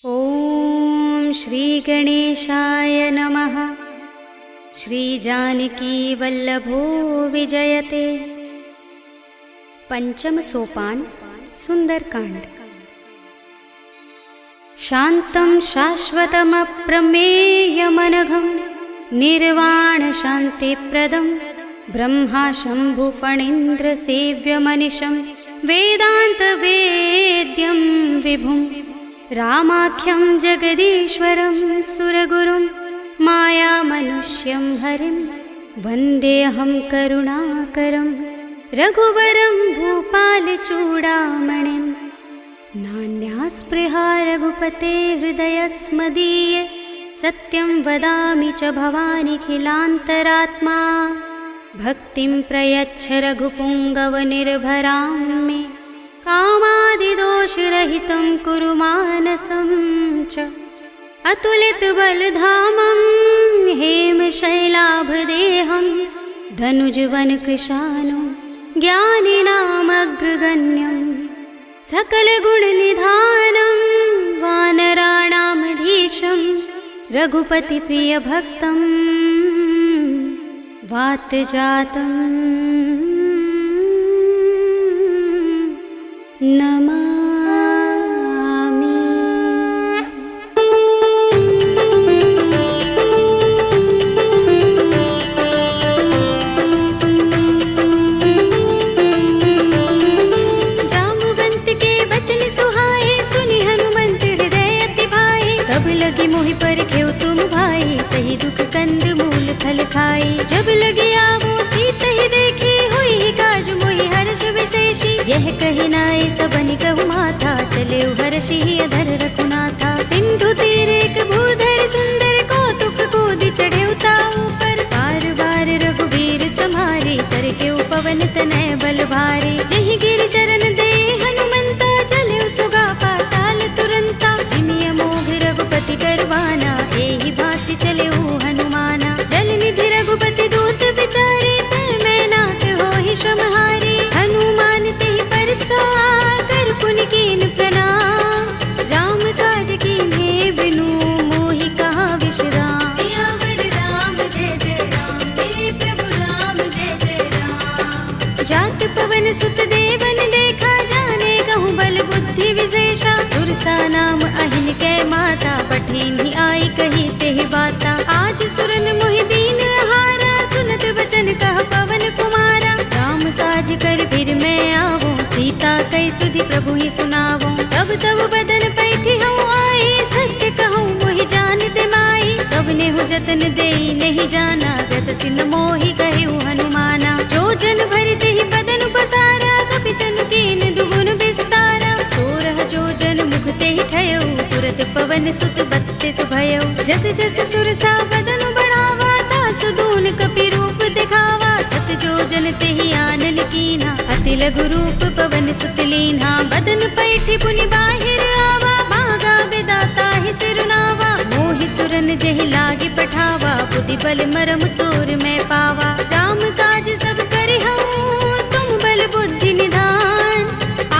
ॐ श्री गणेशाय नमः। श्री जानकी वल्लभो विजयते। पंचम सोपान सुंदरकांड। शांतं शाश्वतमप्रमेयमनघं निर्वाण शान्तिप्रदं ब्रह्मा शंभु फणीन्द्र सेव्यमनिशं वेदान्तवेद्यं विभुं रामाख्यं जगदीश्वरं सुरगुरुं मायामनुष्यं हरिं वन्देऽहं करुणाकरं रघुवरं भूपालचूडामणिं। नान्यास्पृहा रघुपते हृदयस्मदीये सत्यं वदामि च भवानिखिलान्तरात्मा। भक्तिं प्रयच्छ रघुपुङ्गवनिर्भरां मे कामादिदोषरहितं कुरु मानसं च। अतुलितबलधामं हेमशैलाभदेहं धनुजवनकृशानुं ज्ञानिनामग्रगण्यं सकलगुणनिधानं वानराणामधीशं रघुपतिप्रियभक्तं वातजातं नमामि। जाम्बुवंत के बचन सुहाए सुनि हनुमंत हृदय अति भाए। तब लगी मोहि परखेउ तुम भाई सही दुख कंद मूल फल खाई। जब लगी आवो सीत ही देखी हुई काज मोहि हर्ष विशेषी। यह कही नाय सबनि कहु माथा चले हर्षि अधर रघुनाथा। सिंधु तीर एक भूधर सुंदर कौतुक कूदि चढ़े ताऊ पर। बार बार रघुबीर समारे कर के पवन तनय बल भारे। जहि गिर चरण दे हनुमंता चले सुगा पाताल तुरंता। जिमिय मोह रघुपति करवाना एहि भांति चले हनुमाना। जल निधि रघुपति दूत बिचारे तै मैं नाथ होहि श्रमहारे। हनुमान तेहि परसा कर पुनि कीन प्रणाम। राम काज कीन्हे बिनु मोहि कहाँ विश्राम। सियावर राम जय जय राम मेरे प्रभु राम जय जय राम। जात पवन सुत देवन देखा जाने कहूँ बल बुद्धि विशेषा। तुरसा नाम अहिन कै माता पठिन्हि आई कही तेहि बाता। आज सुरन मोहि दीन हारा सुनत वचन कह पवन कुमारा। राम काज कर फिर मैं आवो सीता कई सुधि प्रभु ही सुनावो। तब तब बदन पैठी हूँ आई सत्य कहूँ मोहि जानते माई। तब नेहु जतन देई नहीं जाना दस सिन मोहि कहु हनुमाना। जो जन भरते ही बदन पसारा कपितन कीन दुगुन विस्तारा। सोरह जो जन मुख ते ही ठयो तुरत पवन सुत बत्तीस भयो। जस जस सुरसा बदन बढ़ावा तासु दून कपि रूप दिखावा। सत जो जन ते ही आनन कीना अति लघु रूप पवन सुत लीन्हा। बदन पैठी पुनि बाहिर आवा मागा विदाता ही सिरुनावा। मोहि सुरन जहि लागे पठावा बुद्धि बल मरम तोर मैं पावा। राम काज सब करि हूँ तुम बल बुद्धि निधान।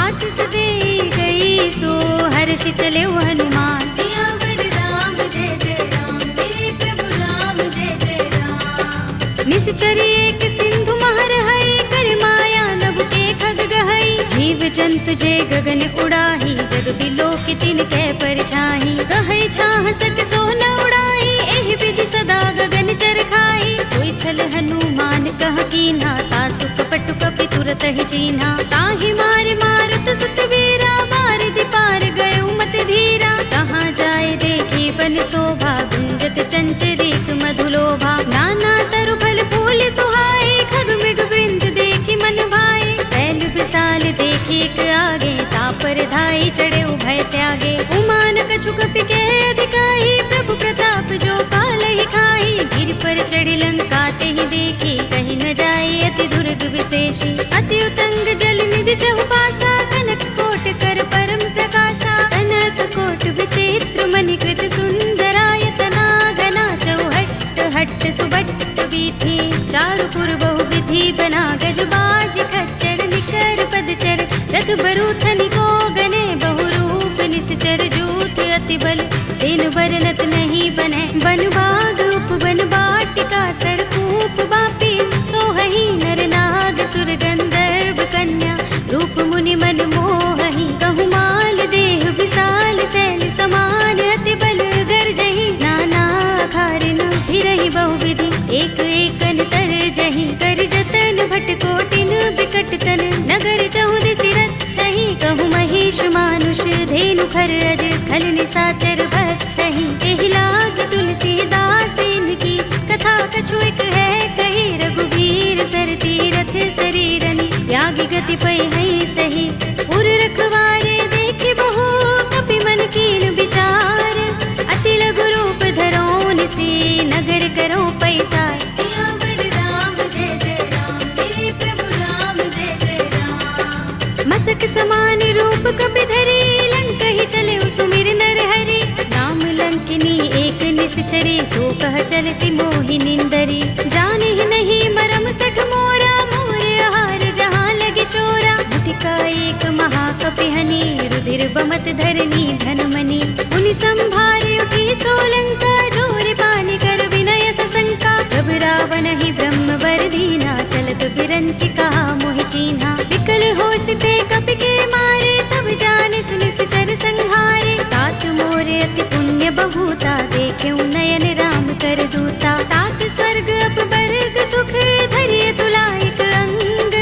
आशीष दे गई सो हर्षि चले हनुमान। सियावर राम जय जय राम मेरे प्रभु राम जय जय राम। निश्चर एक सिंधु महर है कर माया नभ के खग गहई। जीव जंतु जे गगन उड़ाही जग बिलोक तिन कै परछाई। कहै छाह सक सो न उड़ाई एहि विधि सदा गगन चर खाई। सोई छल हनुमान कह कीन्हा तासु कपट कपि तुरत ही चीन्हा। ताहि मार मारुत सुत वीरा बारिधि पार गयो मत धीरा। कहाँ जाए देखी बन शोभा गुंजत चंचरीक मधुलोभा। नाना तरु फल फूल सुहाए खग मृग वृंद देखी मन भाए। शैल विशाल देखी एक आगे तापर धाई चढ़े भय त्यागे। उमान कछु कपि के अधिकाई प्रभु प्रताप जो काल ही खाई। गिर पर चढ़ी लंका ते ही देखी कहीं न जाए अति दुर्ग विशेषी। अति उतंग जल निधि चहुपासा कनक कोट कर परम प्रकाशा। कनक कोट विचित्र मणिकृत सुंदरायतना घना चौहट्ट हट्ट सुबट्ट वीथी। चारु पुर बहु विधि बना गजबाज खच्चर निकर पदचर। रथ बरूथनि को गने बहुरूप निश्चर जूथ अति बल तेन बरनत नहीं बने। बन बाग उपवन वाटिका सरकूप बापी सोहहि नर नाग सुर गंधर्व कन्या रूप मुनि मन मोहहि। कहु माल देह विशाल शैल समान अति बल गर्जहि। नाना अखारिन फिरहि बहुविधि एक एकन तरजहि। कर जतन भट कोटिन बिकट तन नगर चहुदिसि रक्षहि। कहु महिष मानुष धेनु खर अज खल निशाचर बक्षहि। एहि लाग तुलसीदास इनकी कथा कछु एक है कही। रघुबीर सर तीरथ शरीरनि त्यागी गति पै है सही। उर रखवारे देखे बहु कपि मन कीन विचार। अति लघु रूप धरो निसी नगर करो पैसार। सियावर राम जय जय राम मेरे प्रभु राम जय जय राम। मसक समान रूप कपि धरी लंकहि चले सुमिर नर हरि। राम लंकिनी एक निश्चरी सो कह चल सि मोहि निंदरी। जाने ही नहीं मरम सठ मोरा मोर आहार जहाँ लगे चोरा। मुठिका एक महाकपिहनि रुधिर बमत धरनी धनमनि। उनि संभारे उठी सोलंका जोर पानी कर विनय सशंका। जब रावण ही ब्रह्म वर दीना चलत विरंचिका मोहि चीन्हा। विकल होसिते कपि के मारे तब जाने सुनि सुचर संहारे। तात मोरे अति पुण्य बहुता देखेउ नयन राम कर दूता। तात स्वर्ग अपवर्ग सुख धरिय तुलाइक अंग।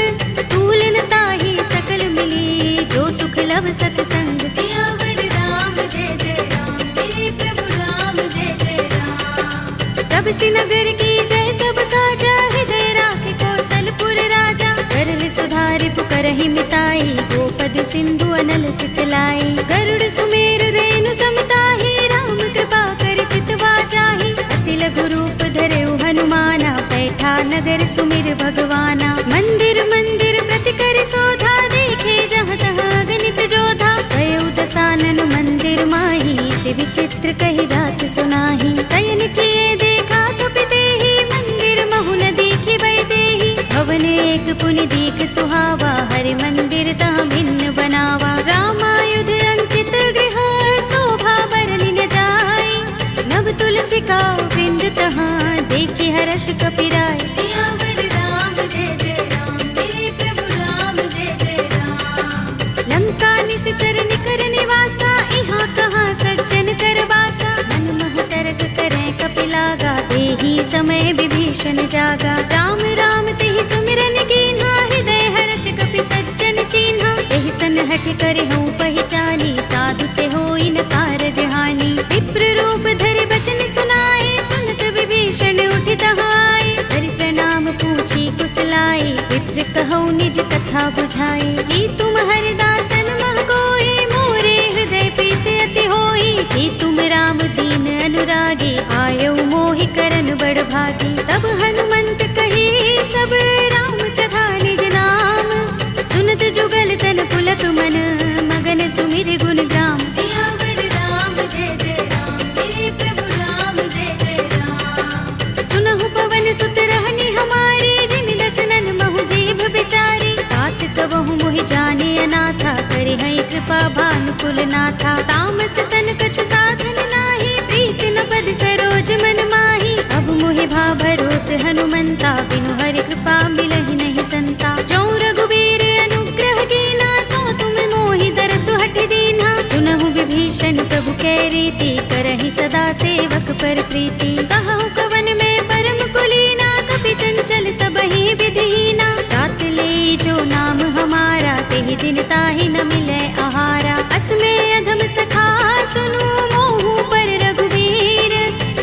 तूलन ताहि सकल मिली जो सुख लव सतसंग। सियावर राम जय जय राम मेरे प्रभु राम जय जय राम। तब सि नगर की जय सब काजा हृदय राखे कौशलपुर राजा। करल सुधारि पुकारहि मिताई गोपद सिंधु अनल सितलाई। गरुड़ सुमेर रेणु समताहि राम कृपा कर चितवा चाहि। अति लघु रूप धरेउ हनुमाना बैठा नगर सुमिर भगवाना। मंदिर मंदिर प्रति कर शोधा देखे जहाँ तहाँ गणित जोधा। गयउ दसानन मंदिर माही दिव्य चित्र कही जात सुनाही। शयन किए देखा कपि देहि मंदिर महु न दीखि बै देहि। भवन एक पुनि दीख सुहावा हरि मंदिर तहाँ भिन्न बनावा। रामायुध अंकित गृह शोभा बरनि न जाई। नव तुलसी का वृंद तहाँ देखि हर्ष कपि राय। सियावर राम जय जय राम मेरे प्रभु राम जय जय राम। लंका निश्चर निकर निवासा इहाँ कहाँ सज्जन कर वासा। मन महु तरक करें कपि लागा तेहि समय विभीषण जागा। राम राम तेहि सुमिरन कीन्हा हृदय हर्ष कपि सज्जन चीन्हा। एहि सनहठ करहु पहिचानी साधु ते होई न कारज हानि। विप्र रूप धरि बचन सुनाए सुनत विभीषण उठि तहाई। हरि प्रणाम पूछी कुशलाई विप्र कहौ निज कथा बुझाई। कि तुम हरिदासन मह कोई मोरे हृदय प्रीत अति होई। कि तुम राम दीन अनुरागी आयौ मोहि करन बड़ भागी। तब हनुमंत कही सब राम तथा निज नाम। सुनत जुगल तन पुलक मन मगन सुमिर गुण ग्राम। सियावर राम जय जय राम मेरे प्रभु राम जय जय राम। सुनहु पवन सुत रहनि हमारे जिमि दसनन महु जीभ बिचारी। तात कबहु मोहि जाने अनाथा करि है कृपा भानुकुल नाथा। तामस तन कछु साधन नाही प्रीत न पद सरोज मन माही। अब मोहि भा भरोस हनुमंता बिनु हरि कृपा मिलहि नहीं संता। जो रघुबीर अनुग्रह कीना तो तुम मोहि दरसु हठ दीन्हा। सुनहु विभीषण प्रभु कै रीति करहि सदा सेवक पर प्रीति। कहु कवन में परम कुलीना कपि चंचल सबहि विधिहीना। तात ले जो नाम हमारा तेहि दिन ताहि न मिलै आहारा। असमे अधम सखा सुनु मोहु पर रघुबीर।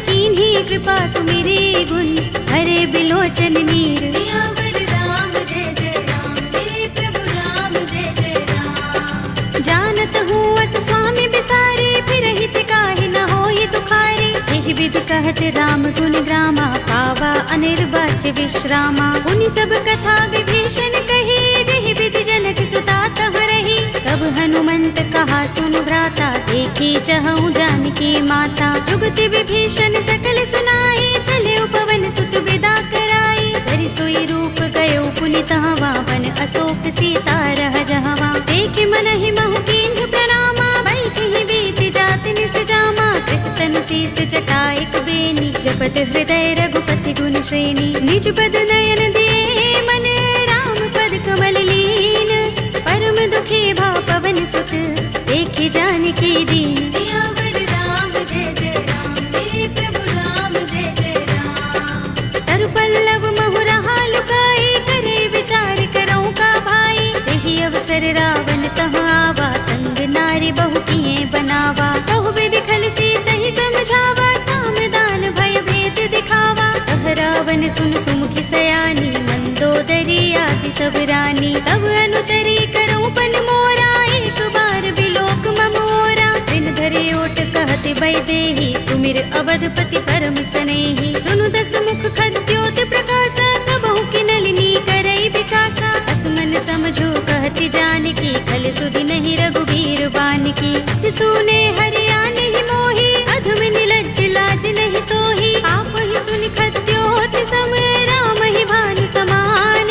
कीन्ही कृपा सुमिरी गुण हरे बिलोचन नीर। सियावर राम जय जय राम मेरे प्रभु राम जय जय राम। जानत हूँ अस स्वामी बिसारे फिर हित काहि न होई दुखारे। एहि विधि कहत राम गुण ग्रामा पावा अनिर्वाच्य विश्रामा। उनि सब कथा विभीषण कही जेहि विधि जनक सुता तह रही। तब हनुमंत कहा सुन भ्राता देखी चहु जानकी माता। जुगति विभीषण सकल सुनाई चले पवन सुत विदा कराई। धरि सोई रूप गयो पुनि तहवा वन अशोक सीता रह जहवा। देख मन ही महु कीन्ह प्रणामा बैठहि बीति जाति निस जा। शीस जटायक बेनी, जपत हृदय रघुपति गुण श्रेणी। निज पद नयन दिए मन, राम पद कमल लीन। परम दुखी भा पवन सुत, देखे जानकी दीन। सियावर राम जय जय राम, मेरे प्रभु राम जय जय राम। तरु पल्लव महु रहा लुकाई, करे विचार करऊं का भाई। यही अवसर रावण तह आवा, संग नारी बहु किए बनावा। कहु विधि खल सीतहि समझावा, सामदान भय भेद दिखावा। तह रावण सुन सुमुखी सयानी, मंदोदरी आदि सब रानी। तब अनुचरी करऊं पन मोरा, एक बार बिलोक मम ओरा। दिन धरे ओट कहते भय देहि, सुमिर अवधपति परम सनेहि। सुनु दस मुख खद्योत प्रकाशा, कबहु की नलिनी करई विकासा। असमन समझो कहती जानकी, खल सुधि नहीं रघुबीर बानकी। सुने हरिया नहीं मोही, अधम निलज्ज लाज नहीं तोही। आप ही सुनि खद्योत सम, राम ही भानु समान।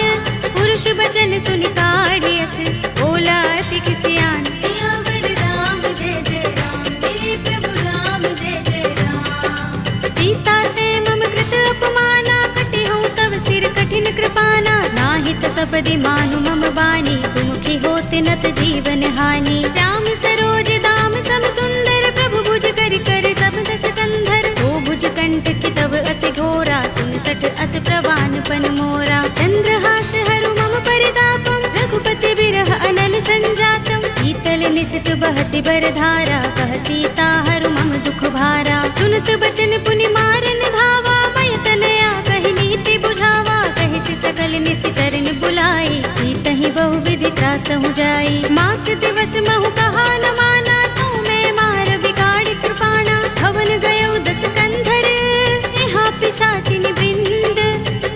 पुरुष बचन सुनि काढ़ियस, बोला अति किसियान। सियावर राम जय जय राम, मेरे प्रभु राम जय जय राम। सीता ते मम कृत अपमाना, कटे हूँ तव सिर कठिन कृपाना। नाहित सबदि मानु मम बानी, सुमुखी होते नत जीवन हानि। राम सरोज दाम सम सुंदर, प्रभु भुज कर कर सब दस कंधर। ओ भुज कंठ की तब अस घोरा, सुन सठ अस प्रवान पन मोरा। चंद्रहास हरु मम परितापम, रघुपति बिरह अनल संजातम। शीतल निसित बहसि बरधारा, कह सीता हरु मम दुख भारा। सुनत बचन पुनि मारन धावा, भय तनया कहि नीति बुझावा। कहि सकल निश्चरण बुलाई, सीतहि बहु विधि त्रासहु जाई। मास दिवस महु कहा न माना, तू मैं मार बिगाड़ कृपाणा। हवन गयो दस कंधर, यहाँ पिशाचिनि वृंद।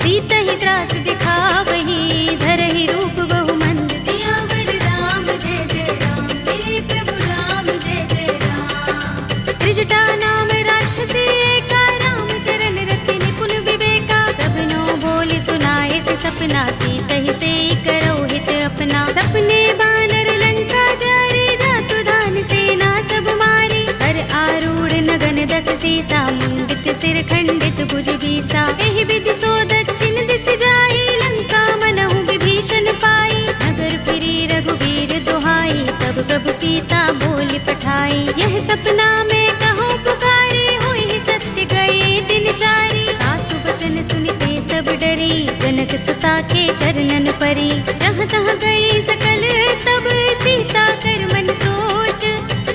सीतहि त्रास दिखावही, धरहि रूप बहु मंद। सियावर राम जय जय राम, मेरे प्रभु राम जय जय राम। त्रिजटा नाम राक्षसी एका, राम चरण रति निपुण विवेका। सबनो बोले सुनाए से सपना, सीतहि से करो हित अपना। सपने बानर लंका जारे, जातु धान सेना सब मारे। कर आरूढ़ नगन दस सीसा, मुंडित सिर खंडित भुज बीसा। एहि विधि सो दक्षिण दिस जाई, लंका मनहु विभीषण पाई। नगर फिरी रघुबीर दुहाई, तब प्रभु सीता बोली पठाई। यह सपना में कहो पुकारी, होई सत्य गए दिन चारी। सासु बचन सुनिते सब डरी, जनक सुता के चरणन परी। जहाँ तहाँ गई सकल तब, सीता कर मन सोच।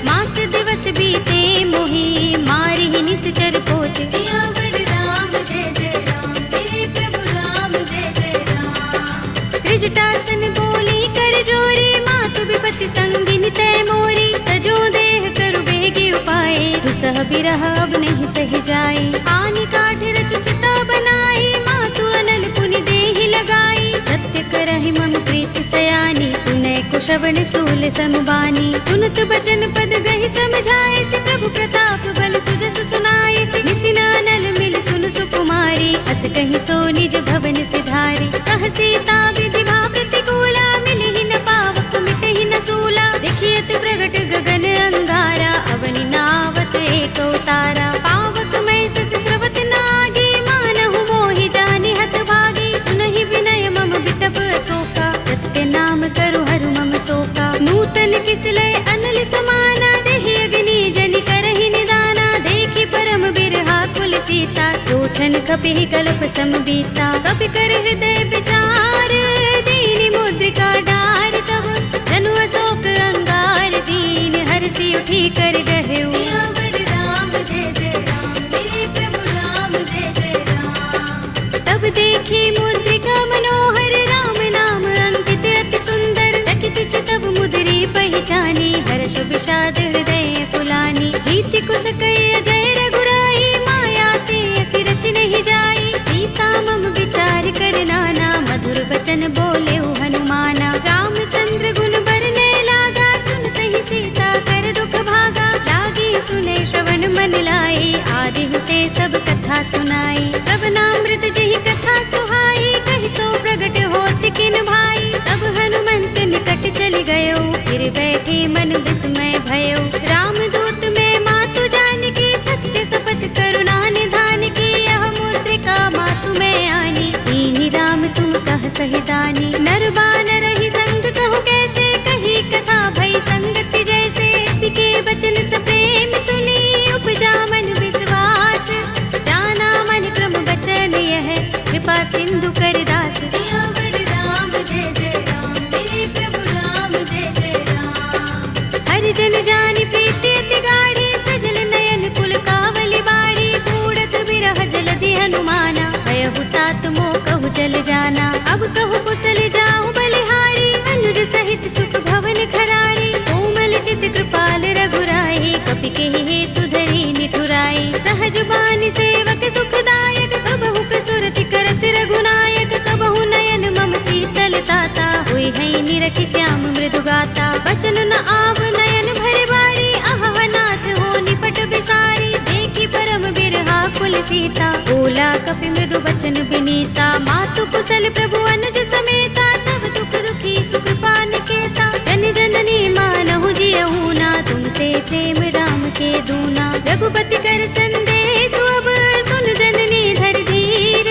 मास दिवस बीते मोही, मारि ही निश्चर पोच। सियावर राम जय जय राम, मेरे प्रभु राम जय जय राम। त्रिजटासन बोली कर जोरी, मातु विपति संगिनी तय मोरी। तजो देह करु बेगी उपाय, दुसह बिरह अब नहीं सह जाए। आनि काठ रचु चिता बनाई, मातु अनल पुनि देहि लगाई। सत्य करहि मम प्रीति सयानी, सुनै कुशवन सूल समबानी। सुनत बचन पद गहि समझाए, से प्रभु प्रताप बल सुजस सुनाए। से निसिनानल मिल सुन सुकुमारी, अस कहि सो निज भवन सिधारी। कह सीता विधि भा प्रतिकूला, मिलहि न पावक मिटहि न सूला। देखियत प्रगट गगन अंगारा, अवनि नावत एक उतारा। पावक मैं सस स्रवत नागी, मानहु मोहि जानि हत भागी। सुनहि विनय मम बिटप अशोका, सत्य नाम करु हरु मम शोका। नूतन किसलय अनल समाना, देहि अग्नि जनि करहि निदाना। देखि परम बिरहा कुल सीता, लोचन कपिहि कल्प सम बीता। कपि कर हृदय विचार, दीनि मुद्रिका डार। तब जनु अशोक अंगार, दीन हर्षि उठी कर गहेउ। सियावर राम जय जय राम, मेरे प्रभु राम जय जय राम। तब देखी मुद्रिका मनोहर, राम नाम अंकित अति सुंदर। चकित चितव मुद्री पहचानी, हर्ष विषाद हृदय कुलानी। जीति कुस कई अजय रघुराई, माया ते असि रच नहीं जाई। सीता मम विचार कर नाना, मधुर वचन बोले हनुमाना। रामचंद्र गुण बरने लागा, सुनते ही सीता कर दुख भागा। कही दानी। नर बानर ही संग कहूँ कैसे, कही कथा भई संगति जैसे। बिके बचन स प्रेम सुनी, उपजा मन विश्वास। जाना मन क्रम बचन यह, कृपा सिंधु कर दास। सियावर राम जय जय राम, मेरे प्रभु राम जय जय राम। हरि जन जानी प्रीति अति गाढ़ी, सजल नयन कुल कावली बाड़ी। बूढ़त बिरह जलधि हनुमाना, भयहु तात मोह कहु जल जाना। अब कहु कुशल जाहु बलिहारी, अनुज सहित सुख भवन खरारी। कोमल चित कृपाल रघुराई, कपि केहि हेतु धरि निठुराई। सहज बानी सेवक सुखदायक, कबहु कसुरति करत रघुनायक। कबहु नयन मम शीतल ताता, होई है निरखि श्याम मृदु गाता। बचन न आव नयन भरे बारी, आहा नाथ हो निपट बिसारी। देखी परम बिरहा कुल सीता, बोला कपि मृदु बचन बिनीता। मातु कुशल प्रभु अनुज समेता, तब दुख दुखी सुख पान केता। जन जननी मानहु जियहु ना, तुम ते प्रेम राम के दूना। रघुपति कर संदेश अब, सुन जननी धर धीर।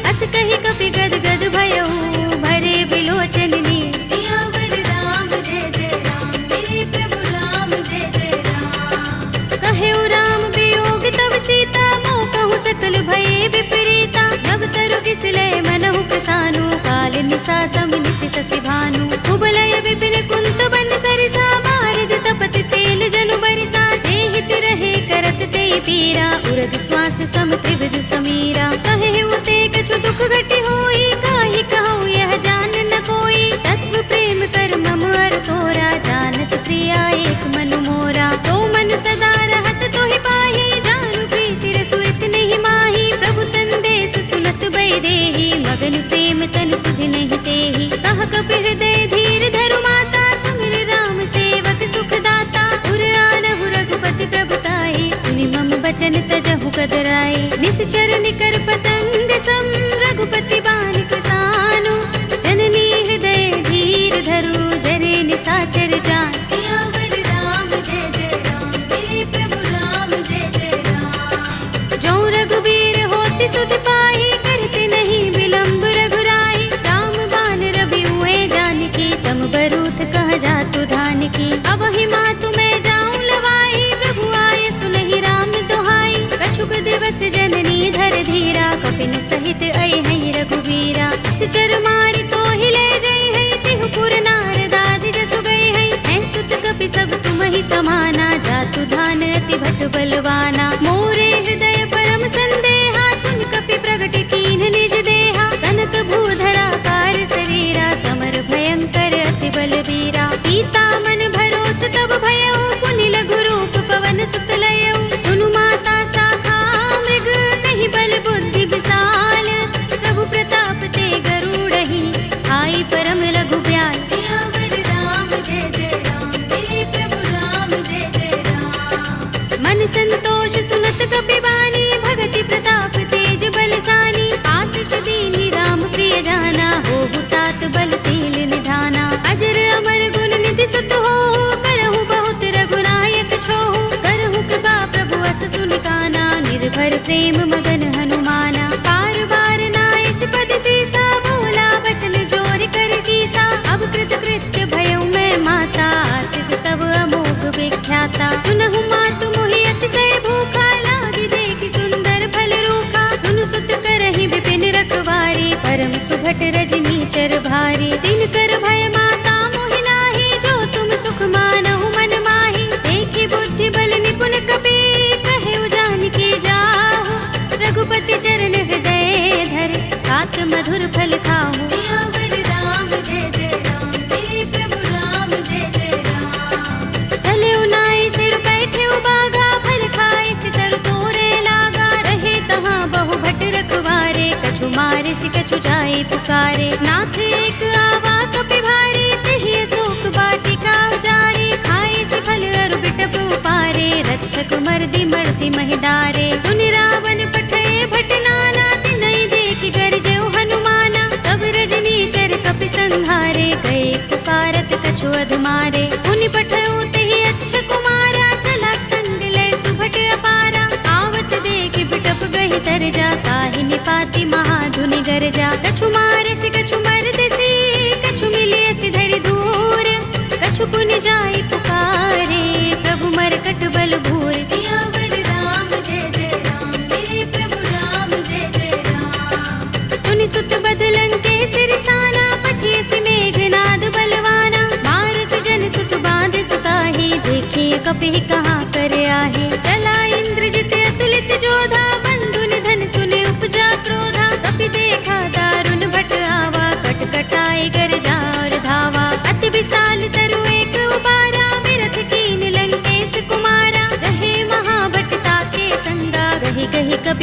अस कही कपि गद गद भयहु, भरे बिलोचन नीर। सियावर राम जय जय राम, मेरे प्रभु राम जय जय राम। कहेउ राम वियोग तब सीता, मोह कहु सकल भये विपरीता। नव तरु किसलय मनहु प्रसानु, काल निसा सम निसि ससि भानु। कुबलय विपिन कुंत बन सरिसा, बारिद तपत तेल जनु बरिसा। जेहित रहे करत ते पीरा, उरग श्वास सम त्रिविध समीरा। कहेउ ते कछु दुख घटी होई, काहि कहूँ यह जान न कोई। तत्व प्रेम कर मम अर तोरा, जानत प्रिया एक मनु मोरा। तो मन सदा रहत तोहि पाहि, जानु प्रीति रसु इतने माही। प्रभु संदेश सुनत बै देहि, मगन प्रेम तन सुधि नहीं तेहि। कह कपि हृदय धीर धरु माता, सुमिर राम सेवक सुख दाता। उर आनहु रघुपति प्रभुताई, सुनि मम बचन तजहु कदराई। निश्चर निकर पतंग सम, रघुपति बानिक सानु। जननी हृदय धीर धरु, जरे निसाचर जान। सियावर राम जय जय राम, मेरे प्रभु राम जय जय राम। जो रघुबीर होति सुधि पाहि, करते नहीं विलंब रघुराई। राम बान रवि हुए जानकी, तम बरूथ कह जातु धान की। अब ही मातु मैं जाऊं लवाई, प्रभु आए सुनहि राम दुहाई। कछुक दिवस जननी धर धीरा, कपिन सहित अइ है रघुबीरा। सिचर मारि तो हिले जय है, तिहु पुर नारदादि जसु गए है। हैं सुत कपि सब तुम ही समाना, जातु धान अति भट बलवाना। मोरे हृदय परम संदेहा, सुन कपि प्रगट कीन्ह निज देहा। कनक भूधरा कार शरीरा, समर भयंकर अति बलबीरा। सीता मन भरोस तब भयउ, पुनि लघु रूप पवन सुत लयउ। सुनु माता शाखा मृग, नहीं बल बुद्धि विशाल। प्रभु प्रताप ते गरुड़हि, आई परम लघु ब्याल। सियावर राम जय जय राम, मेरे प्रभु राम जय जय राम। मन संतोष सुनत कपि बानी, भगति प्रताप तेज बलसानी। आशीष दीनि राम प्रिय जाना, होहु तात बलशील निधाना। अजर अमर गुण निधि सुत होहु, करहु बहुत रघुनायक छोहु। करहु कृपा प्रभु अस सुनि काना, निर्भर प्रेम मगन हनुमाना। बार बार नाइस पद सीसा, बोला बचन जोर कर कीसा। अब कृत कृत्य भयउ मैं माता, आशीष तब अमोघ विख्याता। सुनहु मातु मोहि अतिशय भूखा, लागी देखि सुंदर फल रूखा। सुन सुत करहि विपिन रखवारी, परम सुभट रजनी चर भारी। दिन कर भय माता मोहि नाहि, जो तुम सुख मानहु मन माहि। देखि बुद्धि बल निपुण कपि, कहेउ जानकी जाहु। रघुपति चरण हृदय धर, तात मधुर फल खाहु। सियावर राम जय जय राम, मेरे प्रभु राम जय जय राम। चले उनाई सिर बैठे उबागा, फल खाए सितर तोरे लागा। रहे तहाँ बहु भट रखवारे, कछु मारे सि कछु जाए पुकारे। नाथ एक आवा कपि भारी, तेहि अशोक वाटिका उजारी। खाए सि फल अरु बिटप उपारे, रक्षक मर्दि मर्दि महिदारे। सुनि रावण पठय भट नाना, तिनहि देखि गरजेउ हनुमाना। सब रजनी चर कपि संहारे, गए पुकारत कछु अधमारे। पुनि पठयउ तेहि अच्छ कुमारा, चला संग लय सुभट अपारा। आवत देखि बिटप गहि तर जा, ताहि निपाति महाधुनि गरजा। कछु मारे से कछु मर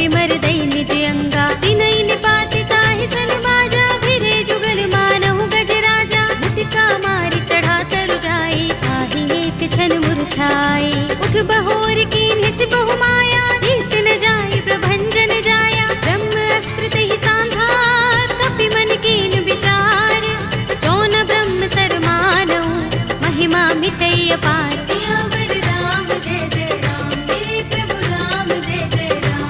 कपि मर दई निज अंगा। तिनई निपाति ताहि सन बाजा, भिरे जुगल मानहु गज राजा। मुटिका मारि चढ़ा तरु जाई, ताहि एक क्षण मुरझाई। उठ बहोर कीन्हि सि बहु माया, जीत न जाई प्रभंजन जाया। ब्रह्म अस्त्र तेहि सांधा, कपि मन कीन विचार। जौन ब्रह्म सर मानऊ, महिमा मिटई अपार। सियावर राम जय जय राम, मेरे प्रभु राम जय जय राम।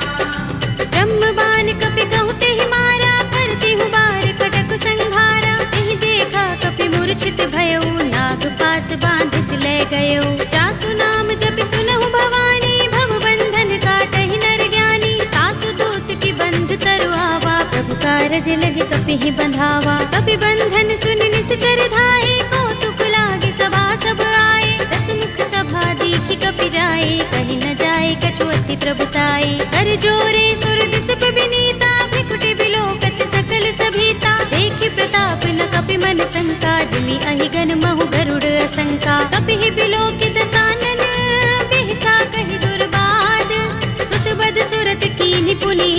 ब्रह्म बाण कपि कहु तेहि मारा, करतिहु बार कटक संघारा। तेहि देखा कपि मूर्छित भयउ, नाग पास बांधिस ले गयो। जासु नाम जपि सुनहु भवानी, भव बंधन काटहि नर ज्ञानी। तासु दूत की बंध तरु आवा, प्रभु कारज लगे कपिहि बंधावा। कपि बंधन सुन निश्चर धाये, कौतुक लागे सभा सब आए। दस मुख सभा देखि कपि जाए, कहि न जाए कछु अति प्रभुताई। कर जोरे सुर दिस विनीता, भ्रिकुटि बिलोकत सकल सभीता। देखि प्रताप न कपि मन शंका, जिमि अहिगन महु गरुड़ असंका। कपिहि बिलोकित सानन, बिहसा कहि दुर्बाद। सुत बद सुरत कीन्हि पुनि,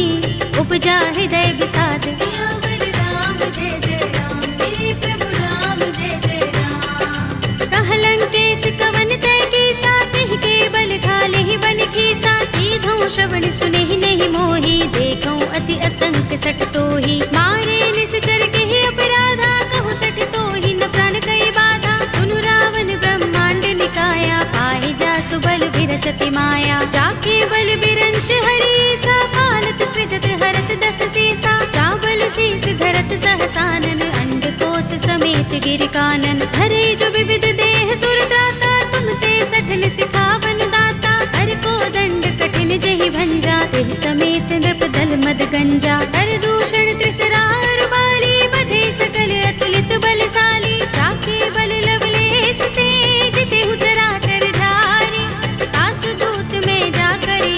उपजा हृदय विषाद। सियावर राम जय जय राम, मेरे प्रभु राम जय जय राम। कहलन केस कवन तै कीसा, तिहि के बल घालेहि बन खीसा। कीधौं श्रवण सुनेहि नहीं मोहि, देखौं अति असंक सठ तोहि। मारे निश्चर केहि अपराधा, कहु सठ तोहि न प्राण कई बाधा। सुनु रावण ब्रह्मांड निकाया, पाहि जासु बल विरत अति माया। जाके बल बिरंच हरीसा, पालत सृजत हरत दस सीसा। चावल शीस धरत सहसानन, अंडकोश समेत गिर कानन। धरे जो विविध देह सुर त्राता, तुमसे सठन सिखावन दाता। हर को दंड कठिन जहि भंजा, तेहि समेत नृप दल मद गंजा। कर दूषण त्रिसरार बाली, बधे सकल अतुलित बलशाली। जाके बल लवलेस ते, जितेहु चराचर झारी। तासु दूत में जा करी,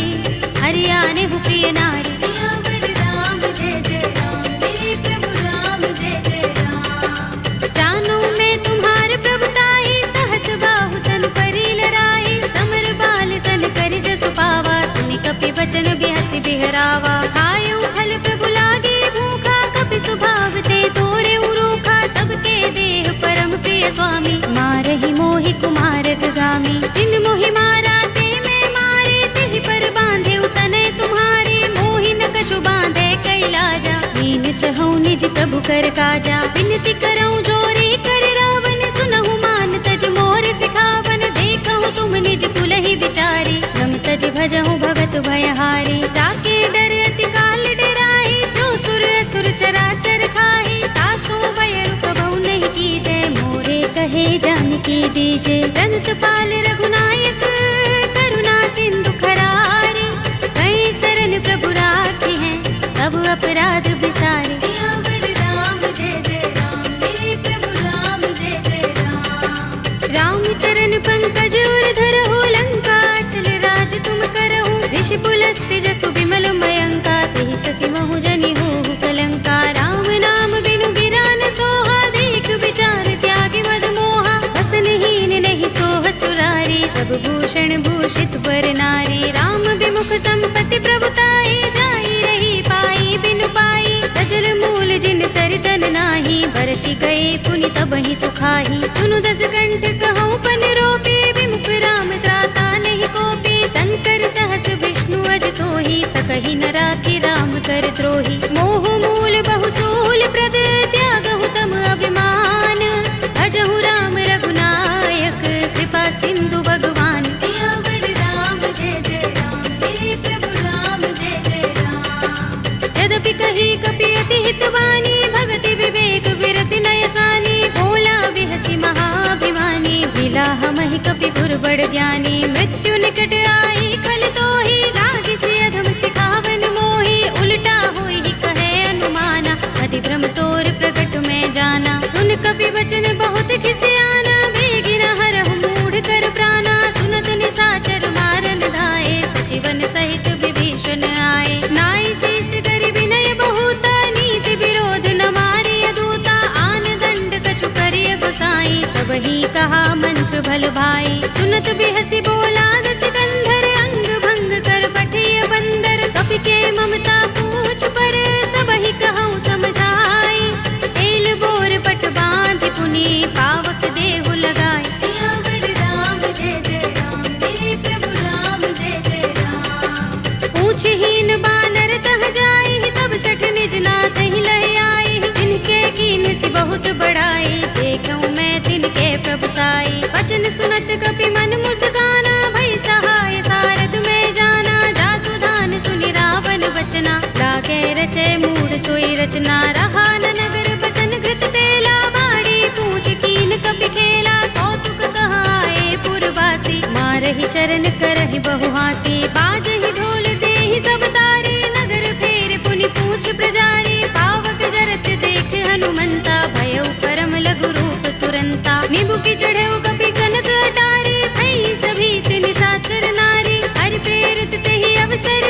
हरियानेहु प्रिय नारी। सियावर राम जय जय राम, मेरे प्रभु राम जय जय राम। जानो मैं तुम्हार प्रभुताई, सहस बाहु सन परि लराई। समर बाल सन करि जसु पावा, सुनि कपि बचन बिहसि बिहरावा। खायउ फल प्रभु लागे भूखा, कपि स्वभाव ते तोरे उरूखा। सबके देह परम प्रिय स्वामी, मारहि मोहि कुमारक गामी। जिन मोहि मारा ते मैं मारे, तेहि पर बांधे तनय तुम्हारे। मोहि न कछु बांधे कैलाजा, हीन चहु निज प्रभु कर काजा। विनती करऊं जोरे कर रावण, सुनहु मान तज मोर सिखावन। देखहु तुम निज कुलहि विचारी, रम तज भजहु भगत भयहारी। जाके डर अति काल डराई, जो सुर असुर चराचर खाई। तासो भय रुक बहु नहीं कीजे, मोरे कहे जानकी दीजे। रंत पाल रघुनायक, करुणा सिंधु खरारी। कई शरण प्रभु राखी हैं, तब अपराध बिसारे। सियावर राम जय जय राम, मेरे प्रभु राम जय जय राम। राम चरण पंकज उर धरहु, लंका चल राज तुम करहु। ऋषि पुलस्त्य जसु विमल मयंका, तेहि शशि महु जनि होहु कलंका। राम नाम बिनु गिरा न सोहा, देख विचार त्यागी मद मोहा। बसनहीन नहीं सोह सुरारी, सब भूषण भूषित वर नारी। राम विमुख संपत्ति प्रभुताई, जाई रही पाई बिनु पाई। सजल मूल जिन सरितन नाही, बरषि गए पुनि तबहि सुखाही। सुनु दस कंठ कहूँ पन रोपी, विमुख राम त्राता नहीं कोपी। शंकर सहस विष्णु अज तोहि, सकहि न राखी राम कर द्रोही। मोह मूल बहु सूल प्रद, त्यागहु तम अभिमान। भजहु राम रघुनायक, कृपा सिंधु भगवान। सियावर राम जय जय राम, मेरे प्रभु राम जय जय राम। यद्यपि कही कपि अति हितवानी, भगति विवेक विरति नयसानी। बोला बिहसि महाभिमानी, मिला हमहि कपि गुर बड़ ज्ञानी। मृत्यु निकट आई खल तोहि, लागिसि अधम सिखावन मोहि। उल्टा होई कहे अनुमाना, अति भ्रम तोर प्रगट में जाना। सुन कपि वचन बहुत खिसियाना, बेगिन हरहु मूढ़ कर प्राणा। सुनत निशाचर मारन धाये, सचिवन सहित विभीषण आए। नाई शीस करि विनय बहुता, नीति विरोध न मारिय दूता। आन दंड कछु करिय गोसाई, सबहि कहा मंत्र भल भाई। सुनत बिहसि बोला दस कंधर, अंग भंग कर पठिय बंदर। कपि के मम पूछहीन बानर तह जाई, तब सठ निज नाथ ही लह आई। जिनके कीन सी बहुत बड़ाई, देखूं मैं तिनके प्रभुताई। वचन सुनत कपि मन मुस्काना, भई सहाय सारद में जाना। जातु धान सुनि रावण वचना, लागे रचे मूढ़ सोई रचना। रहा न नगर बसन घृत तेला, बाड़ी पूछ कीन कपि खेला। कौतुक कहाए पुरवासी, मारहि चरण करहि बहु हासी। बाजहि ढोल देहि सब तारी, नगर फेर पुनि पूछ प्रजारी। पावक जरत देख हनुमंता, भयउ परम लघु रूप तुरंता। निबुकि चढ़ेउ कपि कनक अटारी, भई सभीत निशाचर नारी। हरि प्रेरित तेहि अवसर,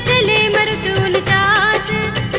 चले मरुत 49।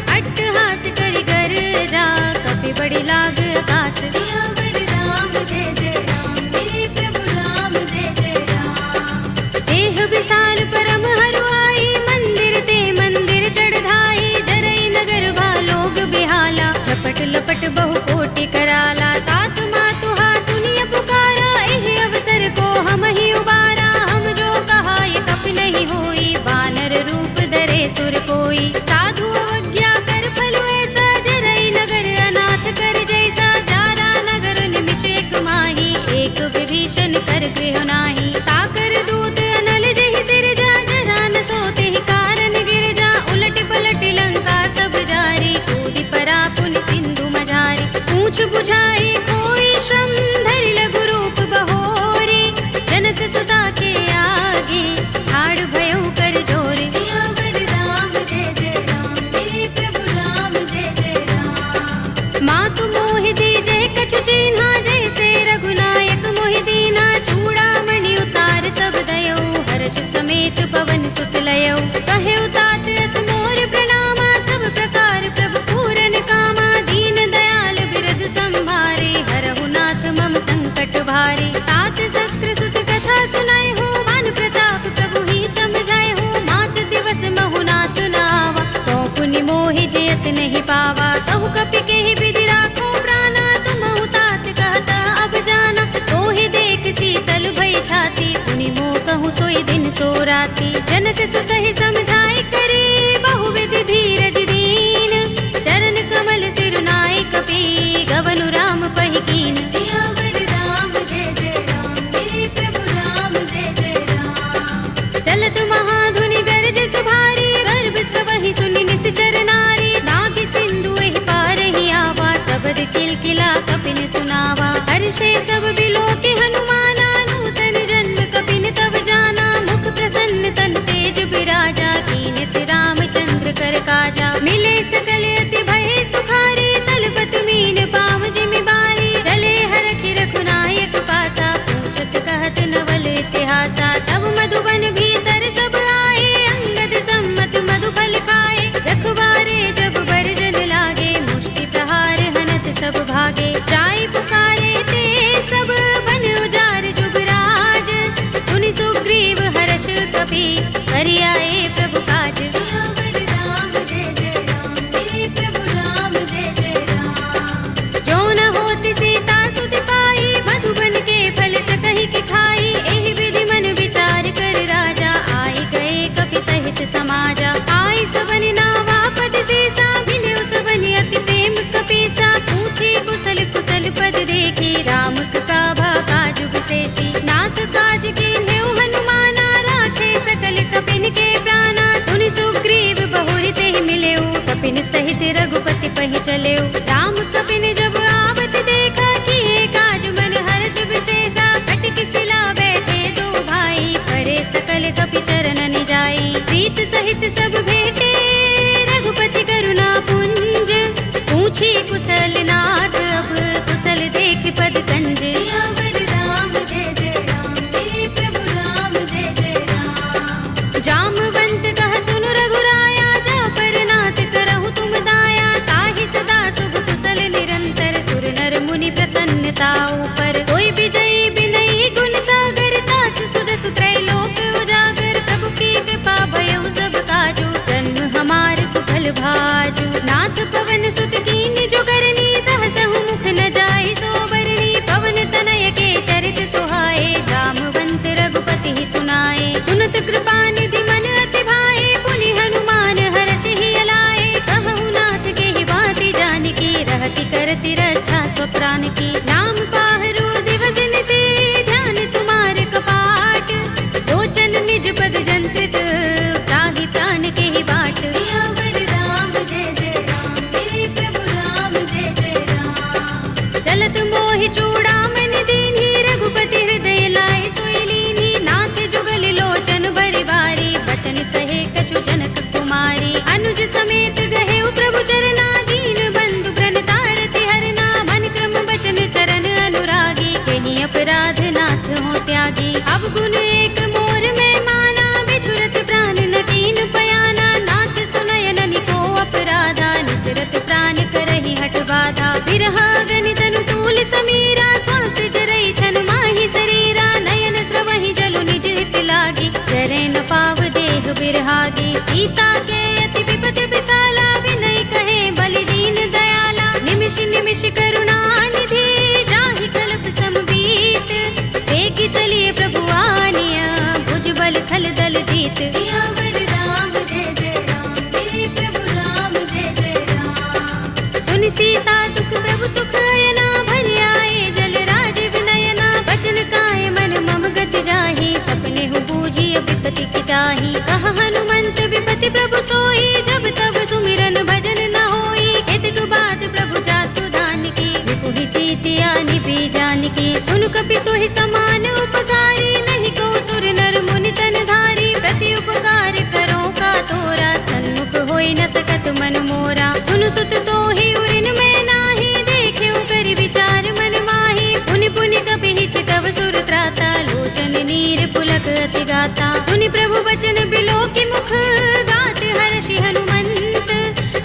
अट्टहास करि गर्जा, कपि बड़ी लाग आकाश। सियावर राम जय जय राम, मेरे प्रभु राम जय जय राम। देह विशाल परम हरुआई, मंदिर ते मंदिर चढ़ाई। जरई नगर भालोग बिहाला, झपट लपट बहु कोटि कराला। तात मातुहा सुनिय पुकारा, एह अवसर को हम ही उबारा। हम जो कहा ये कपि नहीं होई, बानर रूप धरे सुर कोई। साधु अवज्ञा कर फल ऐसा, जरई नगर अनाथ कर जैसा। जारा नगर निमिष एक माही, एक विभीषण कर गृह नाही। ताकर दूत अनल जहि सिरजा, जरा न सोते ही कारण गिर जा। उलट पलट लंका सब जारी, कूदि परा पुनि सिंधु मझारी। पूछ बुझाई कोई श्रम, धरि लघु रूप बहोरी। जनक सुता के आगे, ठाड़ भयउ कर जोरे। सियावर राम जय जय राम, मेरे प्रभु राम जय जय राम। मातु मोहि दीजे कछु चिन्हा, जैसे रघुनायक मोहि दीना। चूड़ामणि उतार तब दयौ, हर्ष समेत पवन सुत लयौ। कहेउ तात अस मोर प्रणामा, सब प्रकार प्रभु पूरन कामा। दीन दयाल बिरध संभारे, हरहु नाथ मम संकट भारे। तात शक्र सुत कथा सुनाए हो, मान प्रताप प्रभु ही समझाए हो। मास दिवस महु नाथ नावा, तो पुनि मोहि जयत नहीं पावा। कहु कपि केहि विधि राखो प्राणा, तुमहु तात कहत अब जाना। तोहि देख शीतल भई छाती, पुनि मोह कहूँ सोई दिन सो राती। जनक सुत ही समझाई करे, बहु विधि धीरज दीन। चरण कमल सिरुनाई कपि, गवनु राम पहि कीन। सियावर राम जय जय राम, मेरे प्रभु राम जय जय राम। चलत महाधुनि गरज भारी, गर्भ स्रवहि सुनि निश्चर नारी। नाग सिंधु एहि पार ही आवा, शब्द किलकिला कपिन सुनावा। हर्षे सब बिलोके हनुमाना, नूतन जन्म कपिन तब जाना। मुख प्रसन्न तन तेज बिराजा, कीन से रामचंद्र कर काजा। मिले सकल अति भय सुखारी, तलपत मीन पाव जिमि बारी। चले हरखि रघुनायक पासा, पूछत कहत नवल इतिहासा। तब मधुबन भीतर सब आए, अंगद सम्मत मधुफल खाए। रखवारे जब बरजन लागे, मुष्टि प्रहार हनत सब भागे। जाय पुकारे ते सब, बन उजार जुगराज। सुनि सुग्रीव हर्ष कपि, करि आए प्रभु काज। सियावर राम जय जय राम, मेरे प्रभु राम जय जय राम। जो न होत सीता सुत पाई, मधुबन के फल सकहि के खाई। एहि विधि मन विचार कर राजा, आए गए कपि सहित समाजा। आए सबनि नावा पद सीसा, मिल्यो सबनि अति प्रेम कपीसा। पूछी कुशल कुशल पद देखी, राम कृपा भा काज विशेषी। नाथ काज कीन्हेउ हनुमाना, राखे सकल कपिन के प्राणा। सुनि सुग्रीव बहुरि तेहि मिलेउ, कपिन सहित रघुपति पहि चलेउ। राम कपिन जब आवत देखा, किए काज मन हर्ष विशेषा। कटि शिला बैठे दो भाई, परे सकल कपि चरण जाई। प्रीत सहित सब भेटे, रघुपति करुणा पुंज। पूछी कुशल नाथ, अब कुशल देख पद कंज। सियावर राम जय जय राम, मेरे प्रभु राम जय जय राम। जामवंत कह सुनु रघुराया, जा पर नाथ करहु तुम दाया। ताहि सदा शुभ कुशल निरंतर, सुर नर मुनि प्रसन्नता ऊपर। कोई विजयी बिनहि गुण सागर, तास सुध सुत्रय लोक उजागर। प्रभु की कृपा भयउ सब काजू, जन सीता के अति विपद विसाला, विनय कहे बलि दीन दयाला। निमिष निमिष करुणा निधि, जाहि कल्प समबीत। वेगी चलिए प्रभु आनिया, भुजबल थल दल जीत। सियावर राम जय जय राम, मेरे प्रभु राम जय जय राम। सुन सीता दुख प्रभु सुख अयना, भरि आए जल राज विनयना। बचन काए मन मम गति जाहि, सपने हूँ बूझिय विपति की ताहि। कह हनुमंत विपति प्रभु सोई, जब तब सुमिरन भजन न होई। केतक बात प्रभु जातु दान की, विपुहि जीतिया निभि जान की। सुन कपि तोहि समान उपकारी, नहीं को सुर नर मुनि तन धारी। प्रति उपकार करो का तोरा, सन्मुख होई न सकत मन मोरा। सुन सुत तोहि उरिन में नाही, देखे कर विचार मन माही। पुनि पुनि कपि चितव सुर त्राता, लोचन नीर पुलक अति गाता। सुनि प्रभु बचन बिलो की मुख, गात हर्षि हनुमंत।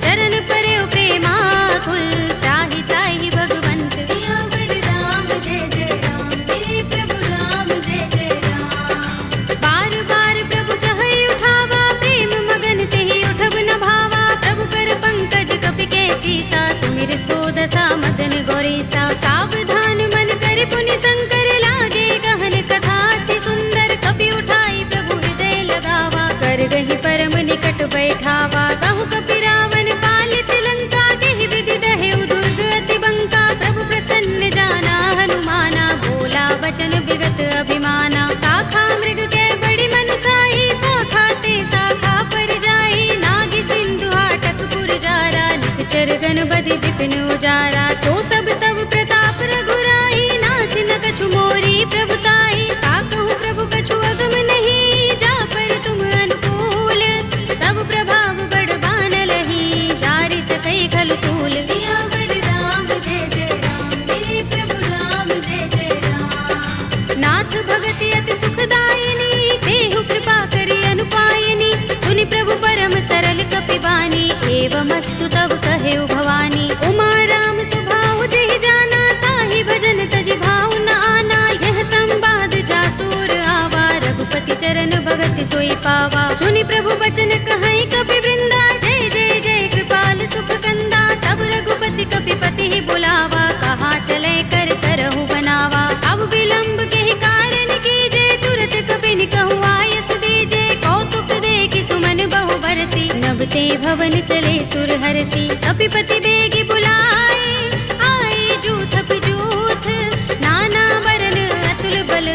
चरण परे प्रेमाकुल, त्राहि त्राहि भगवंत। सियावर राम जय जय राम, मेरे प्रभु राम जय जय राम। बार बार प्रभु चहई उठावा, प्रेम मगन तेहि उठब न भावा। प्रभु कर पंकज कपि के सीसा, सुमिर सोदसा मदन गौरीसा। सावधान मन कर पुनि शंकर, लागे गहन कथा अति सुंदर। कपि उठाई प्रभु हृदय लगावा, कर गहि परम निकट बैठावा। कहु कपि रावण पालित लंका, केहि विधि दहेउ दुर्ग अति बंका। प्रभु प्रसन्न जाना हनुमाना, बोला वचन विगत अभिमाना। शाखा मृग के बड़ी मनसाई, शाखा ते शाखा पर जाई। नागी सिंधु हाटक पुर जारा, निकचर गण बधि विपिन उजारा। सो सब तब प्रताप रघुराई, नाथ न कछु मोरी प्रभुताई। ताकहु प्रभु कछु अगम नहीं, जा पर तुम अनुकूल। तब प्रभाव बड़बान लही, जारि सकई खलु तूल। सियावर राम जय जय राम, मेरे प्रभु राम जय जय राम। नाथ भगति अति सुखदायिनी, देहु कृपा करि अनुपायिनी। सुनि प्रभु परम सरल कपि बानी, एवमस्तु तब कहेउ भवानी। उमा राम सुभाउ जेहि जाना, ताहि भजन तजि भाउ न आना। यह संवाद जासुर आवा, रघुपति चरण भगति सोई पावा। सुनि प्रभु बचन कहई कपि वृंदा, जय जय जय कृपाल सुख कंदा। तब रघुपति कपि पति ही बुलावा, कहा चले कर करहु बनावा। अब विलंब के ही कारण कीजे, तुरत कपि निकहु आयस दीजे। कौतुक देखि सुमन बहु बरसी, नभते भवन चले सुर हर्षि। कपिपति बेगी बुलाए, आए जूथ जूथ। नाना बरन अतुल बल,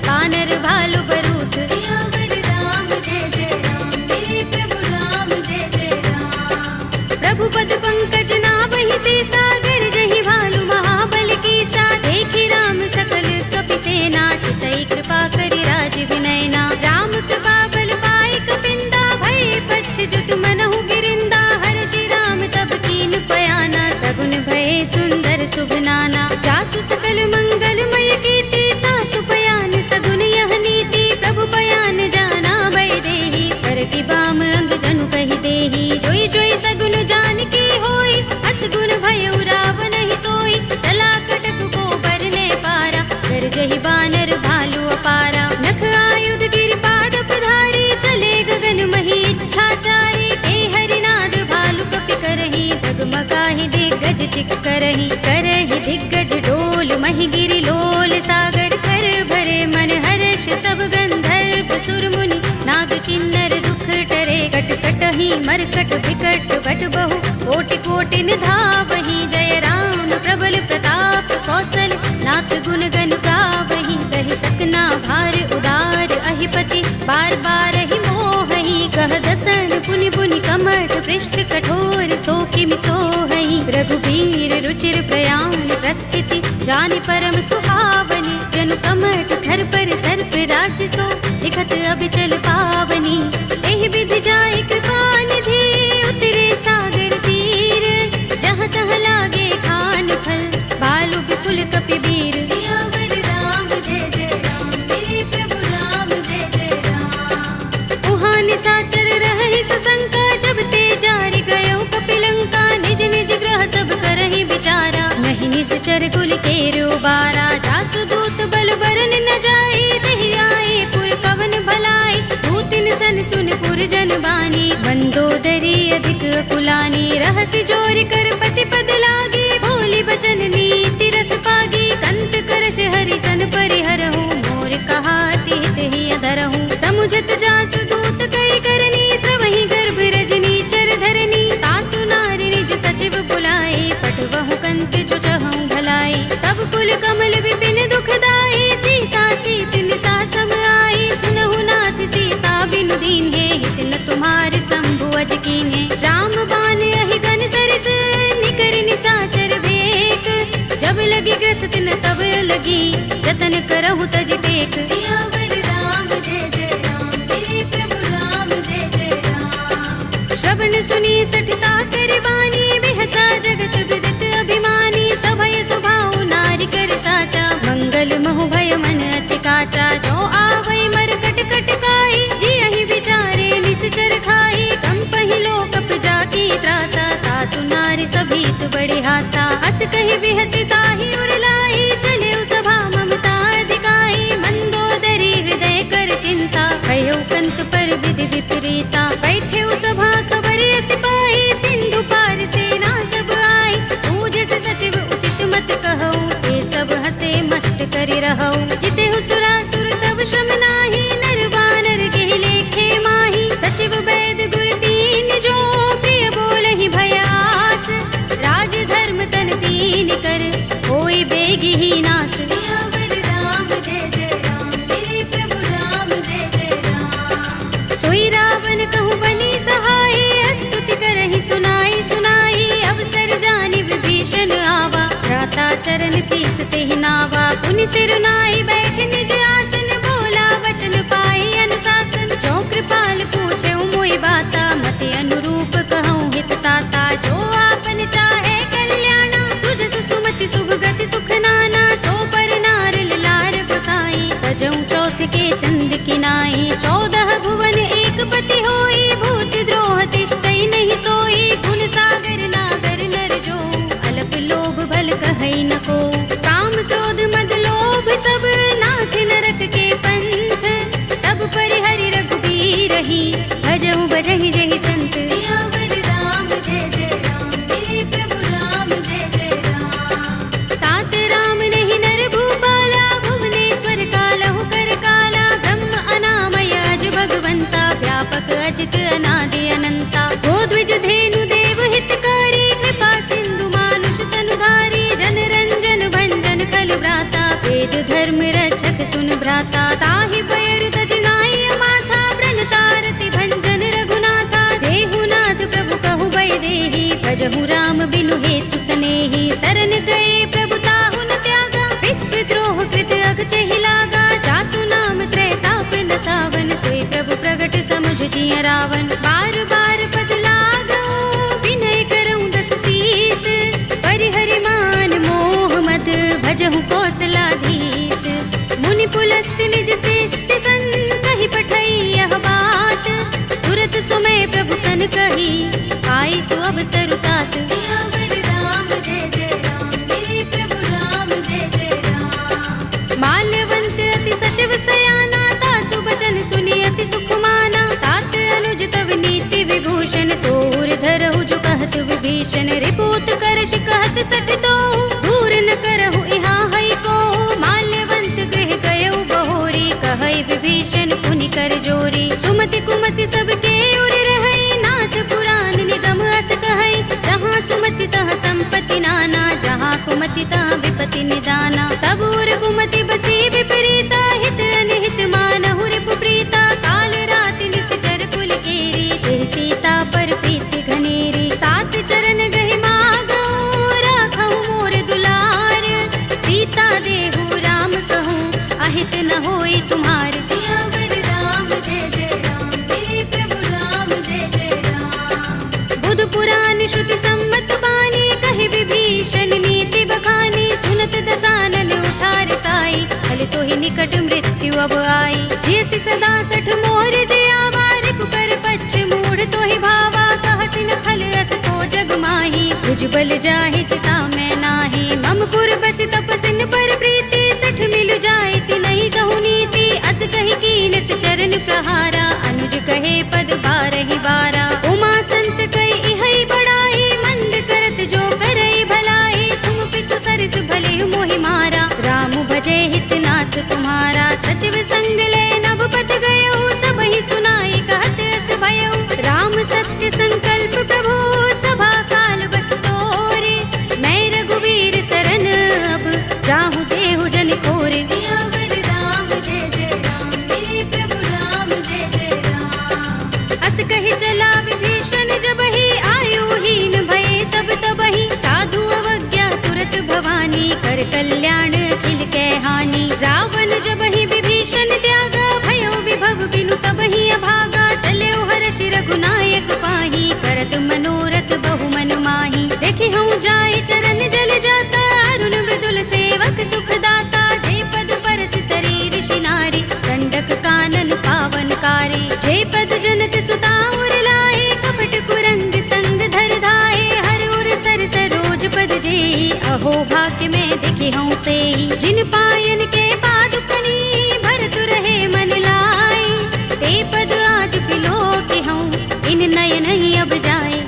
बानर भालु बरूथ। सियावर राम जय जय राम, मेरे प्रभु राम जय जय राम। प्रभु पद पंकज नावहि से, सागर जहि भालु महाबल कीसा। देखि राम सकल कपि सेना, चितई कृपा करि राज विनयना। राम कृपा बल पाई कपिंदा, भय पच्छ जुत मनहु गिरिंदा। हर्षि राम तब कीन पयाना, सगुन भय सुंदर शुभ नाना। जासु सकल मंगलमय कीर्ति, तासु पयान सगुन यह नीति। प्रभु पयान जाना भय देहि, कर की बाम अंग जनु कहि देहि। जोई जोई सगुन जान की होई, असगुन भयउ रावण ही सोई। चला कटक को बरने पारा, कर जहि बानर भालु अपारा। नख आयुध गिरिपाद पधारी, चले गगन मही इच्छाचारी। ते हरिनाद भालु कपि करही, डगमगाहि दिग्गज चिक करही। करही दिग्गज डोल, महि गिरि लोल सागर। कर भरे मन हर्ष सब गंधर्व सुर मुनि, नाग किन्नर दुख टरे। कट कटहि मरकट विकट बट बहु, कोटि कोटि निधावहि। जय राम प्रबल प्रताप कौशल, नाथ गुण गन गावहि। कहि सकना भार उदार, अहिपति बार बार ही मोहहि। कह दसन पुनि पुनि कमठ, पृष्ठ कठोर सो किमि सोहहि। रघुबीर रुचिर प्रयाण प्रस्थिति, जानि परम सुहावनी। जनु कमठ धर पर सर्प राज सो, लिखत अबिचल पावनी। एहि विधि जाय कृपा निधि, उतरे सागर तीर। जहाँ तहाँ लागे खान फल, भालु विपुल कपि वीर। सियावर राम जय जय राम, मेरे प्रभु राम जय जय राम। उहाँ निशाचर रहहि सशंका, जब ते जारि गयो कपिलंका। निज निज ग्रह सब करहि विचारा, नहीं निश्चर कुल केरो बारा। जासु दूत बल बरन न जाई, देहि आए पुर कवन भलाई। दूतिन सन सुन पुरजन बानी, मंदोदरी अधिक कुलानी, रहसि जोरि कर पति पद लागी, बोली बचन नीति रस पागी, कंत करश हरि सन परिहरहु, मोर कहा हित ही अधरहु, समुझत जासु दूत करि करनी, स्रवहि गर्भ रजनी चर धरनी, तासु नारि निज सचिव बुलाए, पठवहु कंत जो चहु भलाई, तब कुल कमल विपिन दुखदाई, सीता सीत निसा सम आई, सुनहु नाथ सीता बिनु दीन्हे, हित न तुम्हारे शंभु अज कीन्हे, राम बाण अहि गन सरिस, निकर निसाचर भेक, जब लगी ग्रस्त न तब लगी, जतन करहु तज टेक, सियावर राम जय जय राम, मेरे प्रभु राम जय जय राम। श्रवण सुनी सठता कर बानी, बिहसा जगत विदित अभिमानी, सभय सुभाउ नारी कर साचा, मंगल महु भय मन अति काचा, जो आवै मरकट कट काई, जियहि विचारे निश्चर खाई, कंपहि लोकप जाकी त्रासा, तासु नारी सभीत बड़े हासा, हस कहि बिहसि ताहि उर लाई, चले सभा ममता अधिकाई, मंदोदरी हृदय कर चिंता, भयउ कंत पर विधि विपरीता, बैठे सभा खबर सिपाही, सिंधु पार सेना सब आई, पूजस सचिव उचित मत कहऊ, ये सब हसे मष्ट करि रहऊ, जितेहु सुरासुर तब श्रम नाही, नर बानर केहि लेखे माही, सचिव वैद गुर दीन जो, प्रिय बोलहि भयास, राज धर्म तन दीन कर, होई बेगी ही नास, सियावर राम जय जय राम, मेरे प्रभु राम जय जय राम। सोई रावण कहूँ बनी सहाय, स्तुति करहि सुनाई सुनाई, अवसर जानि विभीषण आवा, भ्राता चरण शीस तेहि नावा, पुनि सिर नाई बैठ निज आसन, बोला वचन पाई अनुशासन, जो कृपाल पूछे मोहि बाता, मति अनुरूप कहूँ हित ताता, जो आपन चाहे कल्याणा, सुजस सुमति शुभ गति सुख नाना, सो पर नार लार गोसाई, तजऊ चौथ के चंद किनाई, 14 भुवन एक पति होई, भूत द्रोह तिष्ठई नहीं सोई, गुण सागर नागर नर जो, अलप लोभ भल कहई न को, काम क्रोध मद लोभ सब, नाथ नरक के पंथ, सब परिहरि रघुबीर ही, भजहु भजहि जहि संत, सियावर राम जय जय राम, मेरे प्रभु राम जय जय राम। तात राम नहीं नर भूपाला, भुवनेश्वर कालहु कर काला, ब्रह्म अनामय अज भगवंता, व्यापक अजित अनादि अनंता, गोद्विज धेनु देव हितकारी, कृपा सिंधु मानुष तनुधारी, जन रंजन भंजन खल भ्राता, वेद धर्म रक्षक सुन भ्राता, ताहि पैर तज नाई माथा, व्रण तारति भंजन रघुनाथा, देहु नाथ प्रभु कहु भय देहि, भजहु राम बिनु हेतु सनेहि, शरण गए प्रभु ताहु न त्यागा, विस्पि द्रोह कृत अघचहि लागा, जासु नाम त्रैताप न सावन, सोई प्रभु प्रगट समुझ जिय रावण, बार बार पद लागऊ, विनय करऊँ दस शीस, परिहरि मान मोह मद, भजहु कौशलाधीश, मुनि पुलस्त निज शिष्य सन, कहि पठई यह बात, तुरत सुमय प्रभु सन कही, आई सु अवसर तात, सियावर राम जय जय राम, मेरे प्रभु राम जय जय राम। माल्यवंत अति सचिव सयाना, तासु बचन सुनि अति सुख माना, तात अनुज तव नीति विभूषण, तोर धरहु जो कहत विभीषण, रिपुत करश कहत सठ दो, दूर न करहु यहाँ हई को, माल्यवंत गृह गयउ बहोरी, कहई विभीषण पुनि कर जोरी, सुमति कुमति सबके उर रहई, नाथ पुराण निगम अस कहई, जहाँ सुमति तहाँ संपत्ति नाना, जहाँ कुमति तहाँ विपत्ति निदाना, तब उर कुमति बसी विपरीता, हित अनहित मानहु रिपु प्रीता, काल रात निश्चर कुल केरी, तेहि सीता पर प्रीति घनेरी, तात चरण गहि मागऊ, राखहु मोर दुलार, सीता देहु राम कहूँ, अहित न होई तुम्हार, सियावर राम जय जय राम, मेरे प्रभु राम जय जय राम। बुध पुराण श्रुति सम्मत बानी, कहि विभीषण नीति बखानी, सुनत दसानन उठार साई, फल तो ही निकट मृत्यु अब आई, जैसी सदा सठ मोर जयावा, रिपु कर पच्छ मूढ़ तो ही भावा, कहसि न खल अस को जग माही, तुझ बल जाहि चिता मैं नाही, मम पुर बस तपसिन पर प्रीति, सठ मिल जाए ति नहीं कहु नीति, अस कहि कीन से चरण प्रहारा, अनुज कहे हंस कही चला विभीषण जबहि आयुहीन भये सब तबहि साधु अवज्ञा तुरत भवानी कर कल्याण अखिल कै हानि रावण जबहि विभीषण त्यागा भयो विभव बिनु तबहि अभागा चले हर्ष रघुनायक पाही करत मनोरथ बहु मन माही देखि हूँ जाय चरण जल जाता अरुण मृदुल सेवक सुख दाता जे पद परस तरी ऋषि नारी दंडक कानन पावन कारी जे पद जनक सुता उर लाए कपट कुरंग संग धर धाए हर उर सर सरोज पद जेई अहो भाग्य में देखे हूँ तेई जिन पायन के पादुकनी भरतु रहे मन लाई ते पद आज पिलो के हूँ इन नयन ही अब जाए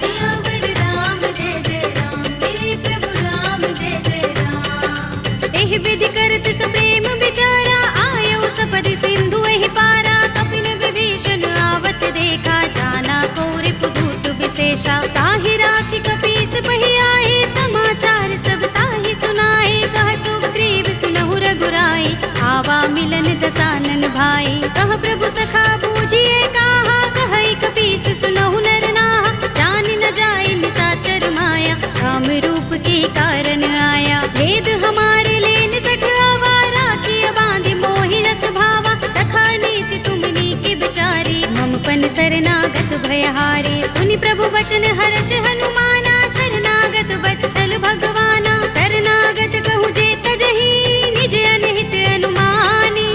एहि विधि करत सप्रेम विचारा आयो सपदि सिंधु एहि पारा कपिन विभीषण आवत देखा जाना कोरि पुदूत विशेषा ताहि राखि कपीस बहि आए समाचार सब ताहि सुनाए कह सुग्रीव सुनहु रघुराई आवा मिलन दसानन भाई कह प्रभु सखा बूझिए काहा कहई कपीस सुनहु नर नाहा जान न जाए निसाचर माया काम रूप के कारण आया भेद हमारे लेन सठ आवारा किया बांधि मोहि रस भावा सखा नीति तुमनी के बिचारी ममपन शरणागत भयहारी सुनि प्रभु वचन हर्ष हनुमाना शरणागत बच्चल भगवाना शरणागत कहूँ जे तजहि निज अनहित अनुमानी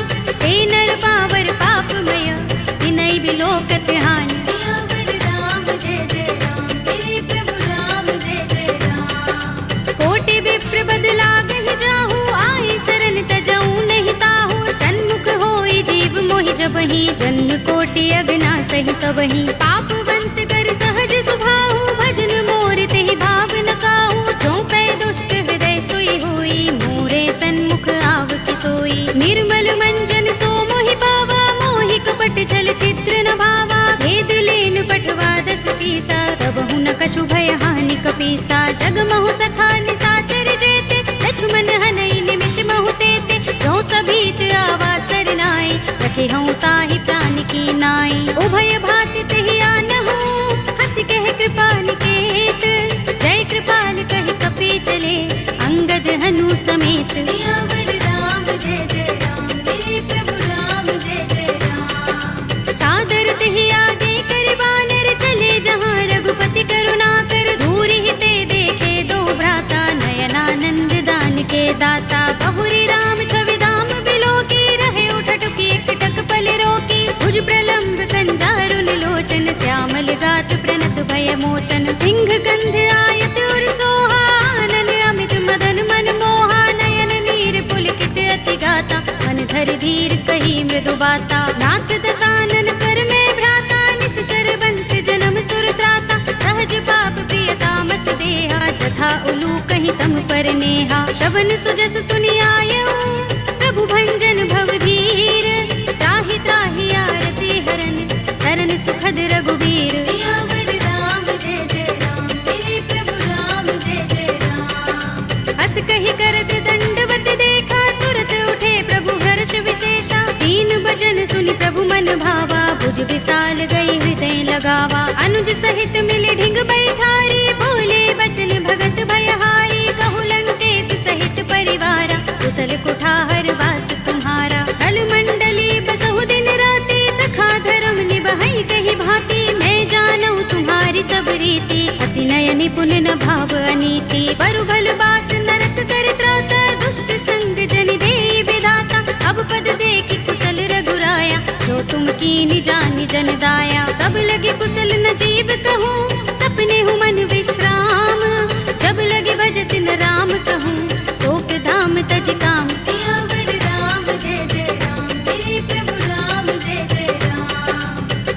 हे नर पावर पापमय तिनहि बिलोकत हानि कोटि विप्र बदला गहि जाहू आए शरण तजऊ नहीं ताहू सन्मुख होई जीव मोहि जबहि जन्म कोटि अगना सहि तबहि पापवंत कर सहज सुभाहु भजन मोर तेहि भाव न काहू जो पै दुष्ट हृदय सोई होई मोरे सन्मुख आव कि सोई निर्मल मंजन सो मोहि पावा मोहि कपट छल छिद्र न भावा भेद लेन पठवा दस सीसा तब हुन कछु भय हानि कपीसा जग महु सखा निसाचर जेते लक्ष्मण हनई निमिष महु तेते जो सभीत आवा सरनाई रखे हूँ ताहि प्राण की नाई उभय भाति तेहि आनहु हंस कह कृपा निकेत जय कृपाल कहि कपि चले अंगद हनु समेत सादर तेहि आगे कर बानर चले जहाँ रघुपति करुणा कर दूर ही ते देखे दो भ्राता नयनानंद दान के दाता बहुरी राम छवि धाम बिलो की रहे उठटुकी एकटक पल रोकी भुज प्रलंब कंजारुन लोचन श्यामल गात प्रणत भय मोचन सिंह गंध आयत उर सोहा आनन अमित मदन मन मोहा नयन नीर पुलकित अति गाता मन धर धीर कही मृदु बाता नाथ दसानन कर में भ्राता निश्चर बंस जन्म सुर त्राता सहज पाप प्रिय तामस देहा जथा उलू कहीं तम पर नेहा श्रवण सुजस सुनि आयऊ प्रभु भंजन भव धीर त्राहि त्राहि आरती हरन शरण सुखद रघुबीर हस कही करत दंडवत देखा तुरत उठे प्रभु हर्ष विशेषा तीन भजन सुनि प्रभु मन भावा भुज विशाल गई हृदय लगावा अनुज सहित मिले ढिंग बैठारी बोले बचन भगत भयहारी कहु लंकेश सहित परिवारा कुशल कुठार वास तुम्हारा कल मंडली बसहु दिन राति सखा धर्म निबहै कही भांति मैं जानू तुम्हारी सब रीति अति नय निपुण न भाव अनीति बरु भल बास नरक कर त्राता दुष्ट संग जन दे विधाता अब पद देखि कुशल रघुराया जो तुम कीनि जानि जन दाया तब लगे कुशल न जीव कहूँ सपने हूँ मन विश्राम जब लगे भजत न राम कहूँ शोक धाम तज काम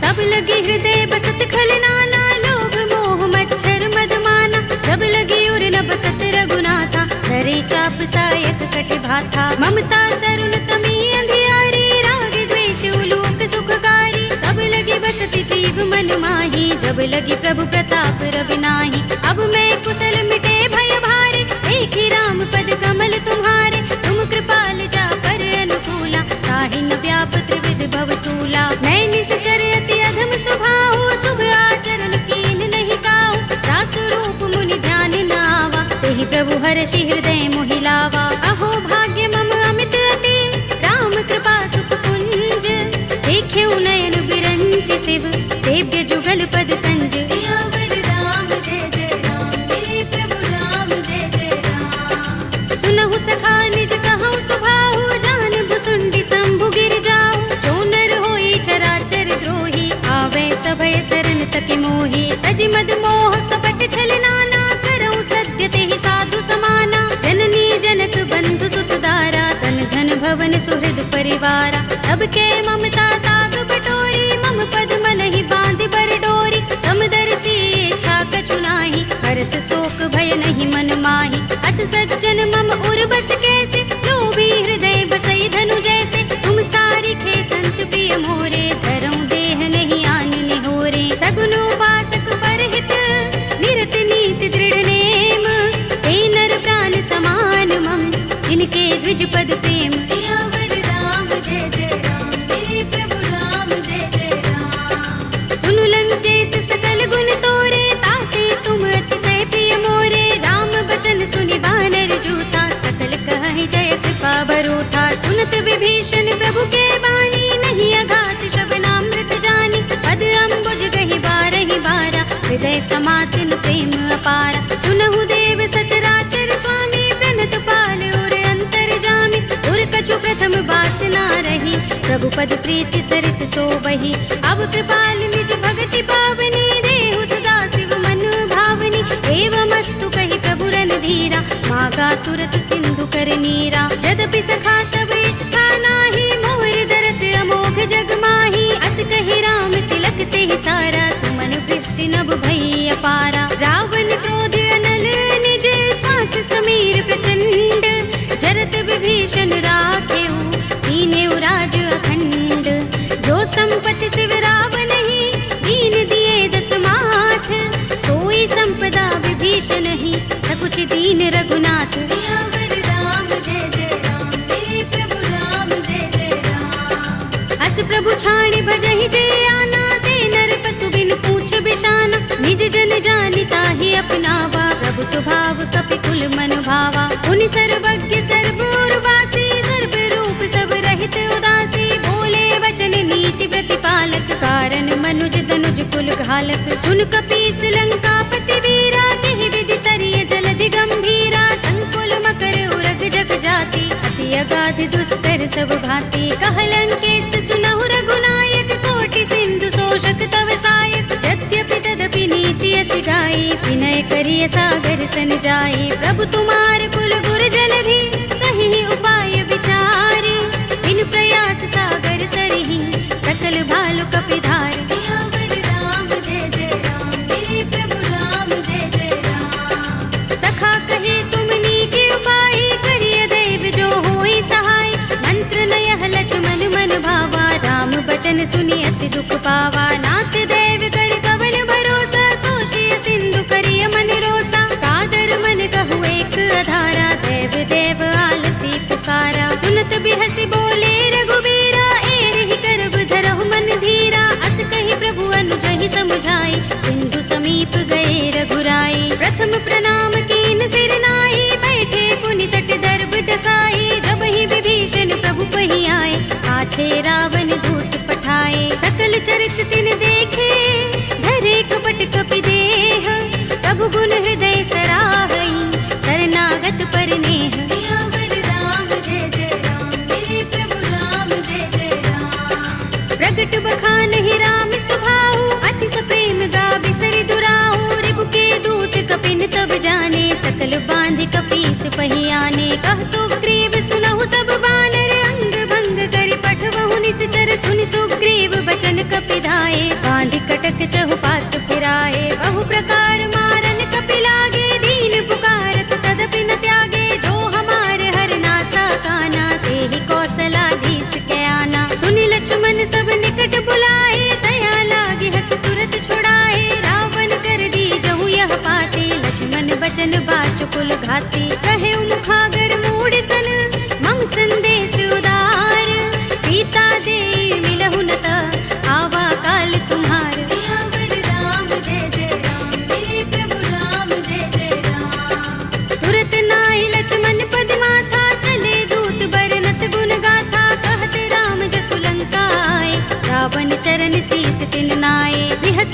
तब लगे हृदय बसत खल नाना लोभ मोह मच्छर मदमाना तब लगे उर न बसत रघुनाथा धरे चाप सायक कट भाथा ममता तरुण तमी अंधियारी राग द्वेष उलोक सुखकारी तब लगे बसत जीव मन माही जब लगे प्रभु प्रताप रविनाही अब मैं कुशल मिटे भय भारे देखी राम पद कमल तुम्हारे तुम कृपाल जा पर अनुकूला ताहि न व्याप त्रिविध भव सूला मैं निश्चर अति अधम स्वभाव दिव्य जुगल पद तंज। सियावर राम जय जय राम, मेरे प्रभु राम जय जय राम। सुनहु सखा निज कहु सुभाहु, जान भुसुंडी शंभु गिर जाऊ। जो नर होई चराचर द्रोही, आवे सभय शरण तक मोही। तज मद मोह कपट छल नाना, करऊं सत्य तेहि साधु समाना। जननी जनक बंधु सुत दारा, तन धन भवन सुहृद परिवारा। तब के ममता ताग बटोरी, मम पद मन ही बांध बर डोरी। समदर्शी इच्छा कछु नाही, हरस शोक भय नहीं मन माही। अस सज्जन मम उर बस कैसे, लोभी हृदय बसई धनु जैसे। तुम सारी खे संत प्रिय मोरे, धरऊं देह नहीं आन निहोरे। सगुन उपासक परहित, निरत नीति दृढ़ नेम। ते नर प्राण समान मम, इनके द्विज पद प्रेम। सियावर राम जय जय राम, मेरे प्रभु राम जय जय राम। सुनु लंकेश सकल गुण तोरे, ताते तुम अतिशय प्रिय मोरे। राम बचन सुनि बानर जूथा, सकल कहहि जय कृपा बरूथा। सुनत विभीषण प्रभु के बानी, नहीं अघात श्रवणामृत जानी। पद अम्बुज गहि बारहि बारा, हृदय समातिन प्रेम अपारा। सुनहु देव सचराचर स्वामी, प्रणत पाल उर अंतर जामी। उर कछु प्रथम बासना रही, प्रभु पद प्रीति सरित सोबहि। अब कृपाल निज भगति पावनी, देहु सदा शिव मन भावनी। एवमस्तु कहि प्रभु रणधीरा, मागा तुरत सिंधु कर नीरा। यद्यपि सखा तब इच्छा नाही, मोर दरस अमोघ जग माही। अस कहि राम तिलक तेहि सारा, सुमन वृष्टि नभ भई अपारा। रावण क्रोध अनल निज, श्वास समीर प्रचंड। जरत विभीषण राखेऊ, दीनेउ राज अखंड। जो संपत्ति शिव रावण ही, दीन दिए दस माथ। सोई संपदा विभीषण ही, सकुच दीन रघुनाथ। सियावर राम जय जय राम, मेरे प्रभु राम जय जय राम। अस प्रभु छाड़ भजहि जे आना, ते नर पशु बिन पूछ बिशाना। निज जन जानि ताहि अपनावा, प्रभु स्वभाव कपि कुल मन भावा। उनि सर्वज्ञ सर्व उर्वासी, सर्व रूप सब रहित उदासी। बोले वचन नीति प्रतिपालक, कारण मनुज तनुज कुल घालक। सुन कपीस लंकापति वीरा, तेहि विधि तरिय जलधि गंभीरा। संकुल मकर उरग जग जाति, अति अगाध दुस्तर सब भांति। कह लंकेश सुनहु रघुनायक, कोटि सिंधु शोषक तव सायक। यद्यपि तदपि नीति अस गाई, विनय करिय सागर सन जाई। प्रभु तुम्हार कुल गुर जलधि, कहि उपाय विचारी। बिन प्रयास सागर तरहि, सकल भालु कपिधारी। सियावर राम जय जय राम, मेरे प्रभु राम जय जय राम। सखा कहे तुमनी के उपाय, करिय दैव जो होई सहाय। मंत्र नयह लक्ष्मण मन भावा, राम बचन सुनि अति दुख पावा। नाथ दैव कर कवन भरोसा, सोषिय सिंधु करिय मन रोसा। कादर मन कहु एक अधारा, देव देव आलसी पुकारा। सुनत बिहसि बोले रघुबीरा, एहि करब धरहु मन धीरा। अस कहि प्रभु अनुजहि समुझाई, सिंधु समीप गए रघुराई। प्रथम प्रणाम कीन सिर नाई, बैठे पुनि तट दर्भ डसाई। जब ही विभीषण प्रभु पहि आए, पाछे रावण दूत पठाए। सकल चरित तिन देखे, धरे कपट कपि देह। प्रभु गुण हृदय सराहई, शरणागत पर नेह। सियावर राम जय जय राम, मेरे प्रभु राम जय जय राम। प्रगट बखानहि राम सुभाऊ, अति सप्रेम गाबि सरि दुराऊ। रिपु के दूत कपिन तब जाने, सकल बांधि कपीस पहि आने। कह सुग्रीव सुनहु सब बानर, अंग भंग करि पठवहु निश्चर। सुनि सुग्रीव बचन कपिधाए, बांधि कटक चहुपास फिराए। बहु प्रकार मारन कपि लागे, दीन पुकारत तदपि न त्यागे। जो हमार हर नासा काना, तेहि कौशलाधीश के आना। सुनि लक्ष्मण सब निकट बुलाए, दया लागे हस तुरत छुड़ाए। रावण कर दी जहु यह पाते, लक्ष्मण बचन बाचुकुल घाते। कहे मुखागर मूढ़ सन, मम संदेश उदार। सीता दे मिलहु न त, आवा काल तुम्हार। सियावर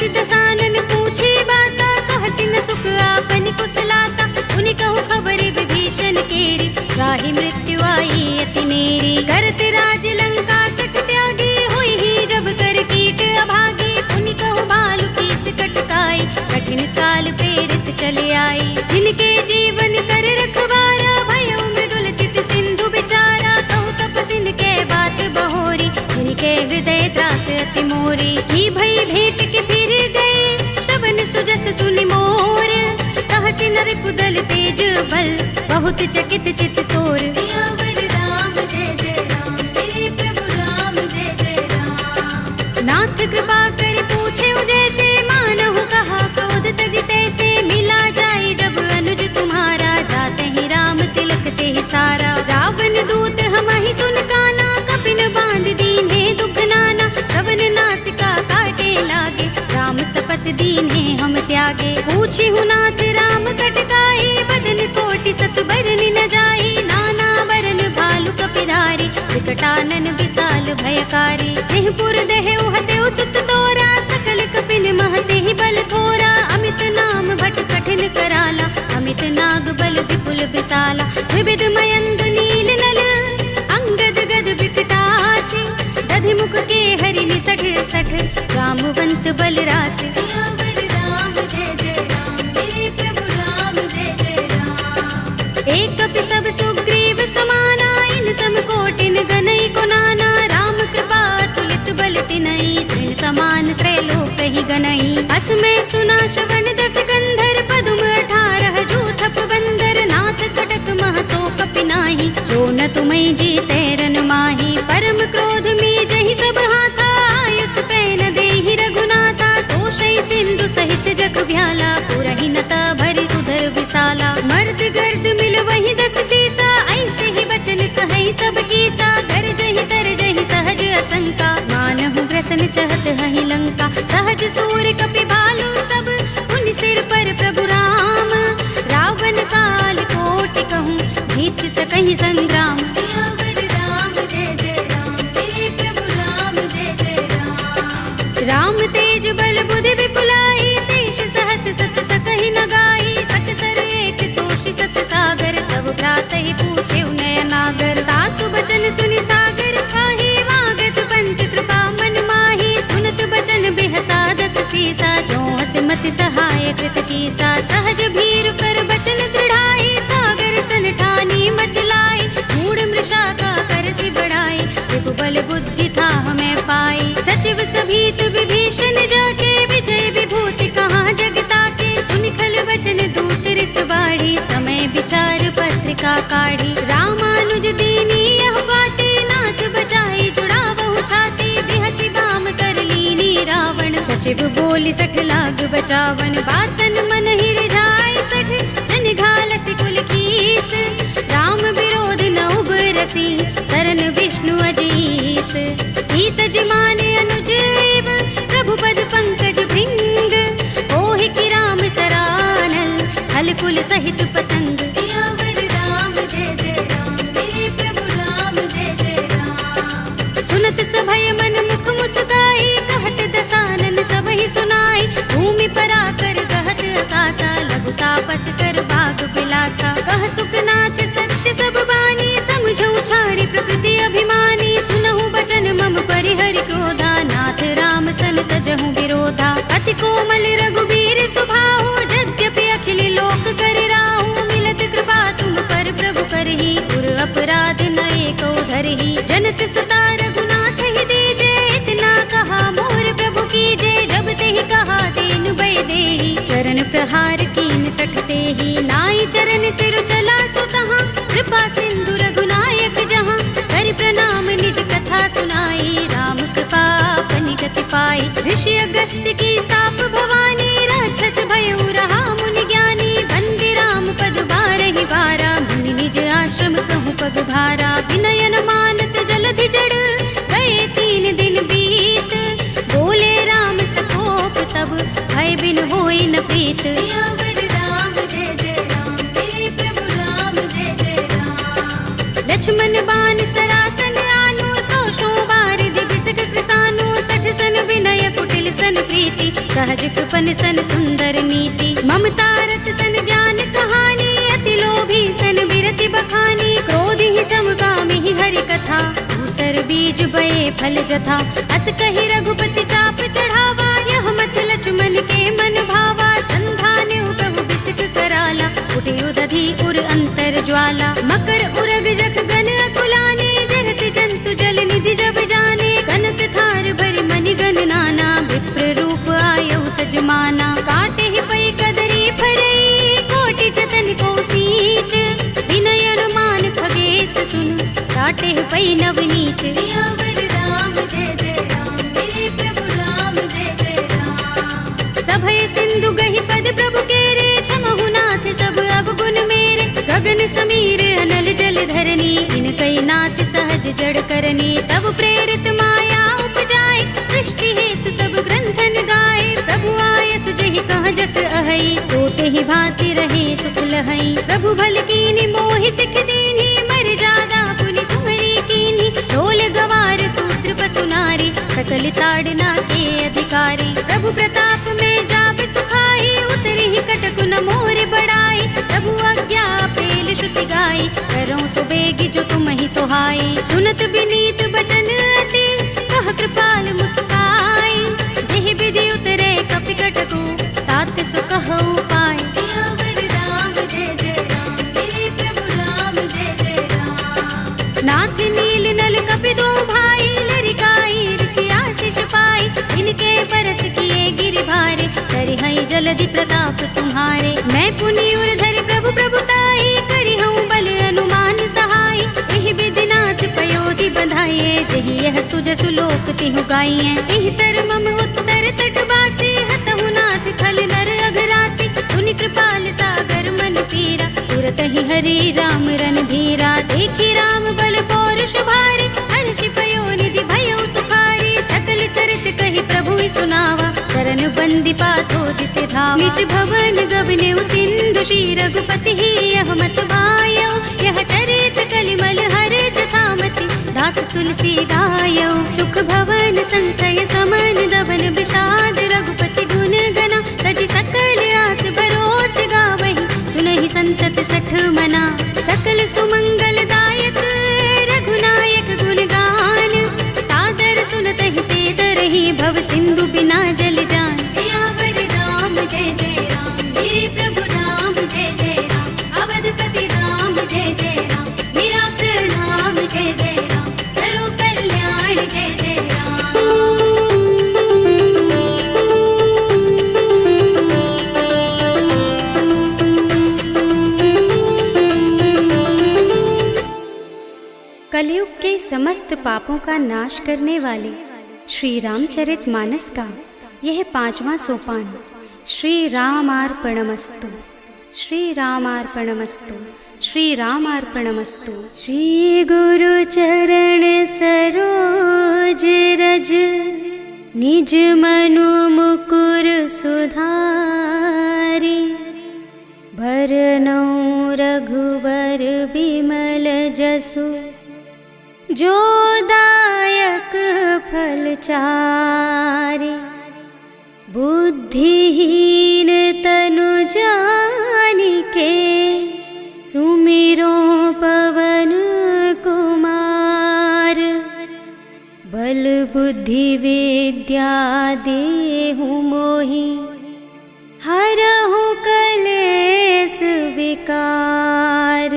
तुलसी दसानन पूछे बाता, कहसी न सुख आपन कुशलाता। उनि कहु खबर विभीषण केरी, राहि मृत्यु आई अति नेरी। करत राज लंका सठ त्यागी, हुई ही जब कर कीट अभागी। उनि कहु भालु कीस कटकाई, कठिन काल प्रेरित चले आई। जिनके जीवन कर रखवारा, भयउ मृदुल चित सिंधु बिचारा। कहु तपसिन के बात बहोरी, जिनके हृदय त्रास अति मोरी। ही भई भेंट के फिर गए, श्रवण सुजस सुनि मोर। कहसी नर कुदल तेज बल, बहुत चकित चित तोर। सियावर राम जय जय राम, मेरे प्रभु राम जय जय राम। नाथ कृपा कर पूछे जैसे, मानहु कहा क्रोध तज तैसे। मिला जाए जब अनुज तुम्हारा, जाते ही राम तिलक ते सारा। रावण दूत हमहि सुन काना, कपिन बांध दीन्हे दुख नाना। श्रवण नासिका काटे लागे, राम सपत दीन्हे हम त्यागे। पूछी हूँ नाथ राम कटकाई, बदन कोटि सत बरन न जाई। नाना बरन भालु कपिधारी, विकटानन विशाल भयकारी। जिहपुर देहु हतेउ सुत तोरा, सकल कपिन महते ही बल थोरा। अमित नाम भट कठिन कराला, अमित नाग बल विपुल विशाला। विविध मयंद नील नल, अंगद गद विकटासी। दधि मुख के हरि निसठ सठ, रामवंत बल रासे। सियावर राम जय जय राम, मेरे प्रभु राम जय जय राम। एक कपि सब सुग्रीव समाना, इन सम कोटिन गनई को नाना। राम कृपा तुलित बल तिनई, तृण समान त्रैलोक ही गनई। अस में सुना श्रवण दस गंधर, पदुम 18 जूथप बंदर। नाथ कटक मह सो कपि नाही, जो न तुमई जीते रन माही। परम क्रोध में जहि सब हाथा, आयुष पैन देहि रघुनाथा। तोषई सिंधु सहित जग भ्याला, पुरहि नता भरि उदर विशाला। मर्द गर्द मिल वही 10 सीसा, ऐसे ही बचन कहई सब कीसा। गरजहि तरजहि सहज असंका, मानहु ग्रसन चहत हहि लंका। सहज सूर कपि भालु सब, उन सिर पर प्रभु राम। रावण काल कोटि कहूँ, जीत सकहि संग्राम। सियावर राम जय जय राम, मेरे प्रभु राम जय जय राम। राम तेज बल बुद्धि विपुलाई, शेष सहस सत सकहि न गाई। सकसर एक सोषि सत सागर, तब भ्रातहि पूछे नयनागर। तासु बचन सुनि सागर खाही, वागत पंत कृपा मन माही। सुनत बचन बिहसा 10 सीसा, जो हस मति सहाय कृत कीसा। सहज भीरु कर बचन दृढ़ाई, सागर सन ठानी मचलाई। मूढ़ मृषा का करसि बढ़ाई, विभु बल बुद्धि था हमें पाई। सचिव सभीत विभीषण जाके, विजय विभूति कहाँ जगता के। सुनि खल वचन दूत रिस बाढ़ी, समय विचार पत्रिका काढ़ी। रामानुज दीनी यह बाते, नाथ बचाई जुड़ावहु छाती। बिहसि बाम कर लीनी रावण, सचिव बोली 60 लाग बचावन। बातन मन ही रिझाई 60, जन घालसि कुल कीस। राम विरोध न उबरसी, सरन विष्णु अजीस। हित जिमाने अनुजीव, प्रभु पद पंकज भृंग। ओहि की राम सरानल, हल कुल सहित पतंग। सियावर राम जय जय राम, मेरे प्रभु राम जय जय राम। सुनत सभय मन मुख मुस्काई, कहत दसानन सबहि सुनाई। भूमि पराकर कहत आकाशा, लघु तापस कर बाग बिलासा। कह सुखनाथ सत्य सब बानी, समझौ छाड़ी प्रकृति अभिमानी। सुनहु बचन मम परिहरि क्रोधा, नाथ राम सन तजहु विरोधा। अति कोमल रघुबीर सुभाहु, यद्यपि अखिल लोक कर राहु। मिलत कृपा तुम पर प्रभु करही, पुर अपराध न एको धरही। जनत सुता रघुनाथ ही दीजे, इतना कहा मोर प्रभु कीजे। जब तेहि कहा दीन भय देहि, चरण प्रहार कीन 60 तेहि। नाई चरण सिर चला सुतहाँ, कृपा सिंधु रघुनायक जहाँ। कर प्रणाम निज कथा सुनाई, राम कृपा अपनि गति पाई। ऋषि अगस्त्य की साप भवानी, राक्षस भयउ रहा मुनि ज्ञानी। बंदी राम पद बारहि बारा, मुनि निज आश्रम कहूँ पग भारा। विनयन मानत जलधि जड़, गए 3 दिन बीत। बोले राम सकोप तब, भय बिन होई न प्रीत। सियावर राम जय जय राम, मेरे प्रभु राम जय जय राम। लक्ष्मण बान सरासन आनु, 100 बार दिबिसक कृसानु। 60 सन विनय कुटिल सन प्रीति, सहज कृपन सन सुंदर नीति, ममता रत सन ज्ञान कहानी, अति लोभी सन बिरति बखानी, क्रोध ही समकामी ही हरि कथा, दूसर बीज बये फल जथा, अस कहि रघुपति चाप चढ़ावा, यह मत लक्ष्मण के मन भावा, संधान प्रभु बिसिक कराला, उठे उदधि उर अंतर ज्वाला, मकर उरग जख गन अकुलाने, जरत जंतु जल निधि जब जाने, कनक थार भरि मनि गन नाना, विप्र रूप आयौ तजमाना, काटे ही पै कदरी फरई, कोटि जतन को सींच, विनय अनुमान खगेश सुन, काटे ही पै नवनीच। सियावर राम जय जय राम, मेरे प्रभु राम जय जय राम। सभय सिंधु गहि पद प्रभु केरे, छमहु नाथ सब अवगुण मेरे, गगन समीर अनल जल धरनी, इनकई नाथ सहज जड़ करनी, तब प्रेरित माया उपजाए, सृष्टि हेतु सब ग्रंथन गाए, प्रभु आय सुजहि कहाँ जस अहै, सोते ही भांति रहे सुख लहै, प्रभु भल कीनी मोहि सिख दीनी, मर जादा पुनि तुम्हरी कीनी, ढोल गवार सूत्र पसु नारी, सकल ताड़ना के अधिकारी, प्रभु प्रताप में जाप सुखाई, उतरी ही कटक न मोर बड़ाई, प्रभु आज्ञा पेल श्रुति गाई, करो सो बेगी जो तुम ही सोहाई, सुनत बिनीत बचन अति, कह कृपाल मुस्काई, जिहि विधि उतरे कपि कटकु, तात सुकह उपाय। सियावर राम जय जय राम, मेरे प्रभु राम जय जय राम। नाथ नील नल कपि दो भाई, लरिकाई ऋषि आशीष पाई, इनके बरस किए गिरि भारे, करि हई जलधि प्रताप तुम्हारे, मैं पुनि उर धरि प्रभु प्रभुताई, करि हूँ बल अनुमान सहाय, एहि विधि नाथ पयोधि बंधाइए, जहि यह सुजसु लोक तिहु गाइए, एहि सर मम उत्तर तट बासी, हतहु नाथ खल नर अघरासी, पुनि कृपाल सागर मन पीरा, तुरत ही हरि राम रन धीरा, देखी राम बल पौरुष भारी, हर्षि पयोनिधि भयो सुखारी, सकल चरित कहि प्रभु सुनावा, चरण बंदी पाथो दिसे धावा, निज भवन गबने सिंधु श्री रघुपति ही, यह मत भायो, यह चरित कलिमल हर जथामति, दास तुलसी गायो, सुख भवन संशय समन दबन विषाद, रघुपति गुण गना, तजि सकल आस भरोस गावहि, सुनहि संतत सठ मना, सकल सुमंगल दायक रघुनायक गुण गान, सादर सुनत ही ते तरहि, भव सिंधु बिना जल जान। सियावर राम जय जय राम, मेरे प्रभु राम जय जय राम, अवधपति राम जय जय राम, मेरा प्रणाम जय जय राम, करो कल्याण जय जय राम। कलयुग के समस्त पापों का नाश करने वाले श्री रामचरित मानस का यह 5वां सोपान, श्री रामार्पणमस्तु, श्री रामार्पणमस्तु, श्री रामार्पणमस्तु। श्री गुरु चरण सरोज रज, निज मनु मुकुर सुधारी, भरनौ रघुबर बिमल जसु, जो दायक फल चारि, बुद्धिहीन तनु जानिके, सुमिरो पवन कुमार, बल बुद्धि विद्या देहु मोहि, हरहु कलेस विकार।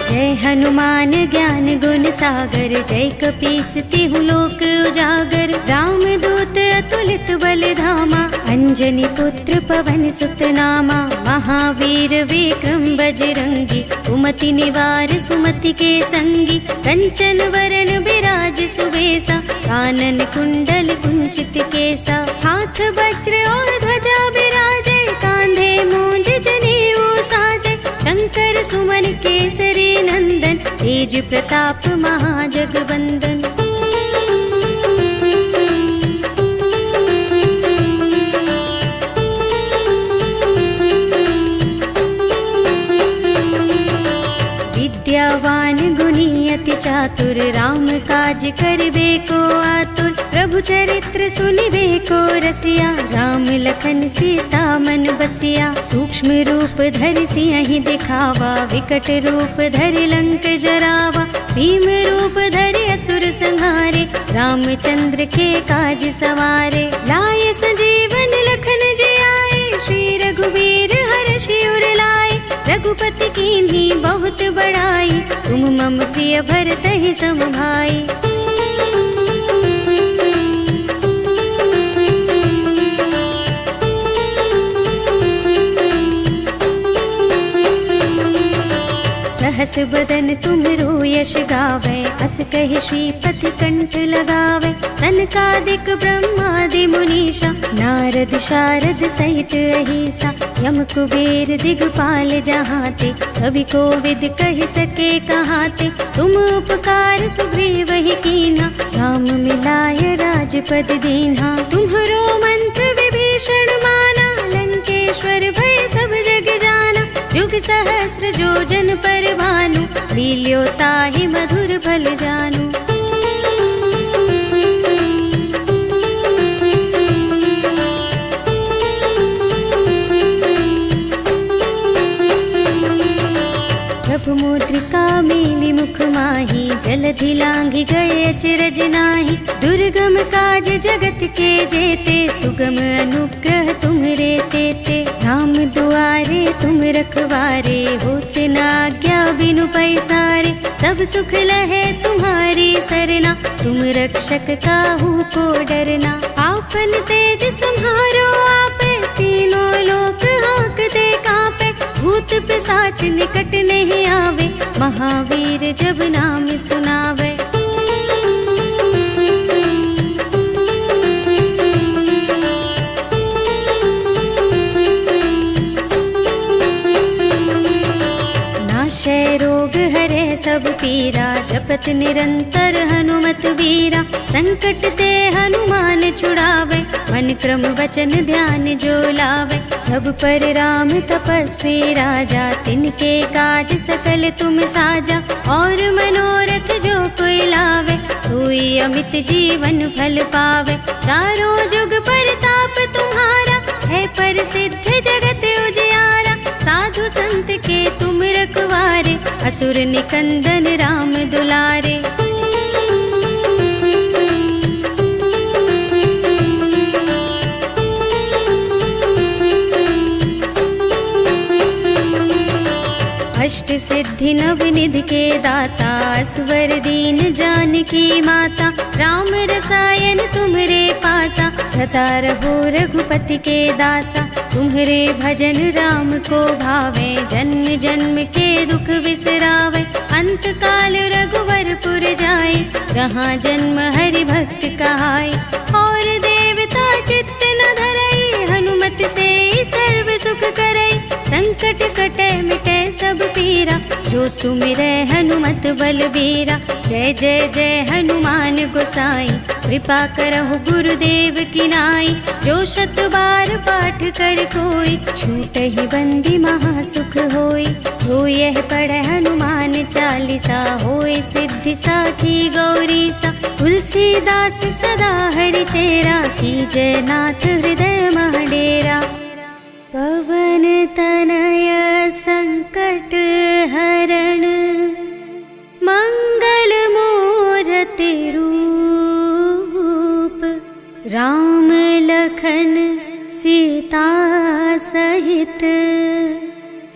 जय हनुमान ज्ञान गुण सागर, जय कपीस तिहु लोक उजागर, राम दूत अतुलित बल धामा, अंजनी पुत्र पवन सुत नामा, महावीर विक्रम बजरंगी, कुमति निवार सुमति के संगी, कंचन वरण बिराज सुबेसा, कानन कुंडल कुंचित केसा, हाथ वज्र और ध्वजा बिराजे, कांधे मूंज जनेऊ साजे, शंख कर सुमन केसरी नंदन, तेज प्रताप महाजगवंदन। विद्यावान गुणी अति चातुर, राम काज करबे को आतुर। प्रभु चरित्र सुनिबे को रसिया, राम लखन सीता मन बसिया। सूक्ष्म रूप धरि सियहि दिखावा, विकट रूप धरि लंक जरावा। भीम रूप धरि असुर संहारे, रामचंद्र के काज सवारे। लाए संजीवन लखन जियाए, श्री रघुवीर हर्षि उर लाए। रघुपति कीन्ही बहुत बड़ाई, तुम मम प्रिय भरतहि सम भाई। सहस बदन तुमरो यश गावे, अस कहि श्रीपति कंठ लगावे। सनकादिक ब्रह्मादि मुनीषा, नारद शारद सहित अहिसा। यम कुबेर दिगपाल जहाते, कवि कोविद कहि सके कहाते। तुम उपकार सुग्रीवहि कीन्हा, राम मिलाय राजपद दीन्हा। तुम्हरो मंत्र विभीषण माना, लंकेश्वर भय सब जग जाना। जुग सहस्र जो जन पर भानु, लील्यो ताहि मधुर फल जानु। प्रभु मुद्रिका मेलि मुख माहि, जलधि लांघि गए अचरज नाहि। दुर्गम काज जगत के जेते, सुगम अनुग्रह तुम्हरे तेते। राम दुआरे तुम रखवारे, होते न आज्ञा बिनु पैसारे। सब सुख लहे तुम्हारी सरना, तुम रक्षक काहू को डरना। आपन तेज सम्हारो आपे, तीनों लोक हांकते कांपे। भूत पिशाच निकट नहीं आवे, महावीर जब नाम सुनावे। नाशय रोग हरे सब पीरा, जपत निरंतर हनुमत बीरा। संकट ते हनुमान छुड़ावे, मन क्रम वचन ध्यान जो लावे। सब पर राम तपस्वी राजा, तिनके काज सकल तुम साजा। और मनोरथ जो कोई लावे, सोई अमित जीवन फल पावे। चारों जुग परताप तुम्हारा, है प्रसिद्ध जगत उजियारा। साधु संत के तुम रखवारे, असुर निकंदन राम दुलारे। अष्ट सिद्धि नव निधि के दाता, असवर दीन जानकी माता। राम रसायन तुम्हरे पासा, सदा रहो रघुपति के दासा। तुम्हरे भजन राम को भावे, जन्म जन्म के दुख बिसरावे। अंत काल रघुवरपुर जाए, जहाँ जन्म हरि भक्त कहाए। और देवता चित्त न धरई, हनुमत से सर्व सुख करई। संकट कटे मिटे सब पीरा, जो सुमिरै हनुमत बलबीरा। जय जय जय हनुमान गोसाई, कृपा करहु गुरुदेव की नाई। जो शत बार पाठ कर कोई, छूटहि बंदी महासुख होई। जो यह पढ़े हनुमान चालीसा, होय सिद्धि साखी गौरीसा। तुलसीदास सदा हरि चेरा, कीजय नाथ हृदय मह डेरा। पवन तनय संकट हरण, मंगल मूरति रूप। राम लखन सीता सहित,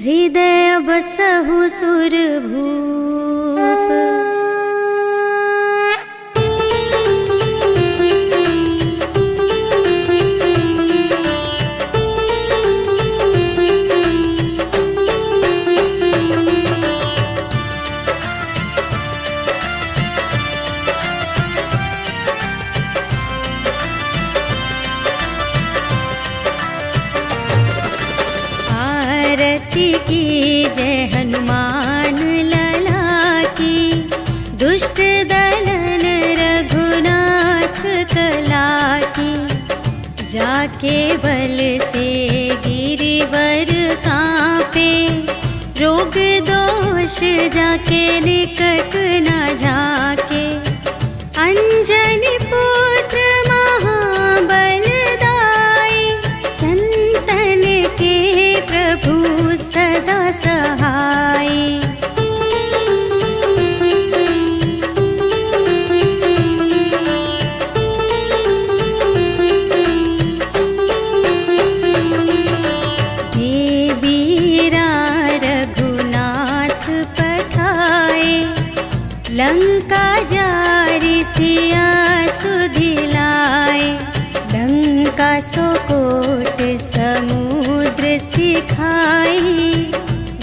हृदय बसहु सुरभूप। की जय हनुमान केवल से गिरिवर कांपे, रोग दोष जाके निकट न झाके। अंजनी पुत्र महाबलदाई, संतन के प्रभु सदा सहाय। लंका जारी सिया सुधिलाए, लंका सोकोट समुद्र सिखाई।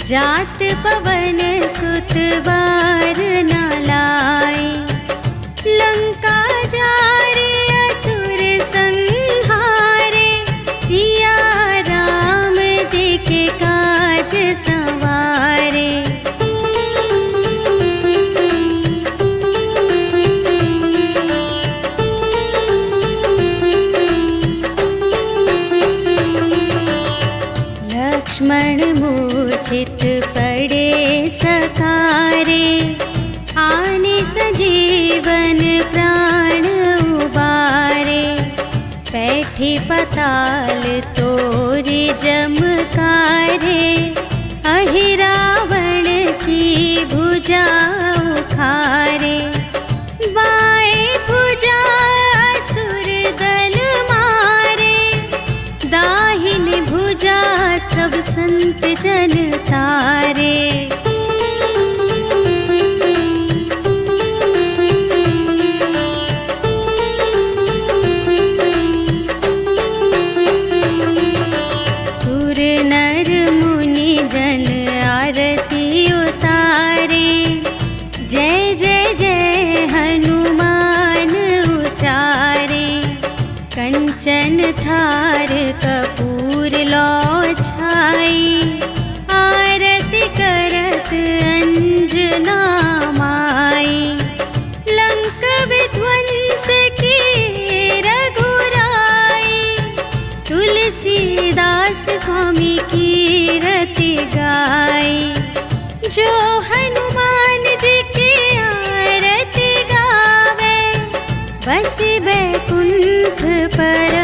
जात पवन सुत बार न लाए, लंका जारी असुर संहारे। सिया राम जी के काज संवारे। लक्ष्मण मूर्छित पड़े सकारे, आने सजीवन प्राण उबारे। बैठी पताल तोरी जमकारे, अहि रावण की भुजा उखारे। बाएं भुजा असुर दल मारे, दाहिनी भुजा सब संत जन तारे। सुर नर मुनि जन आरती उतारे, जय जय जय हनुमान उचारे। कंचन थार कपूर लो छाई, आरती करत अंजना माई। लंक विध्वंस की रघुराई, तुलसीदास स्वामी की रति गाई। जो हनुमान जी की आरती गावे, बस बैकुंठ पर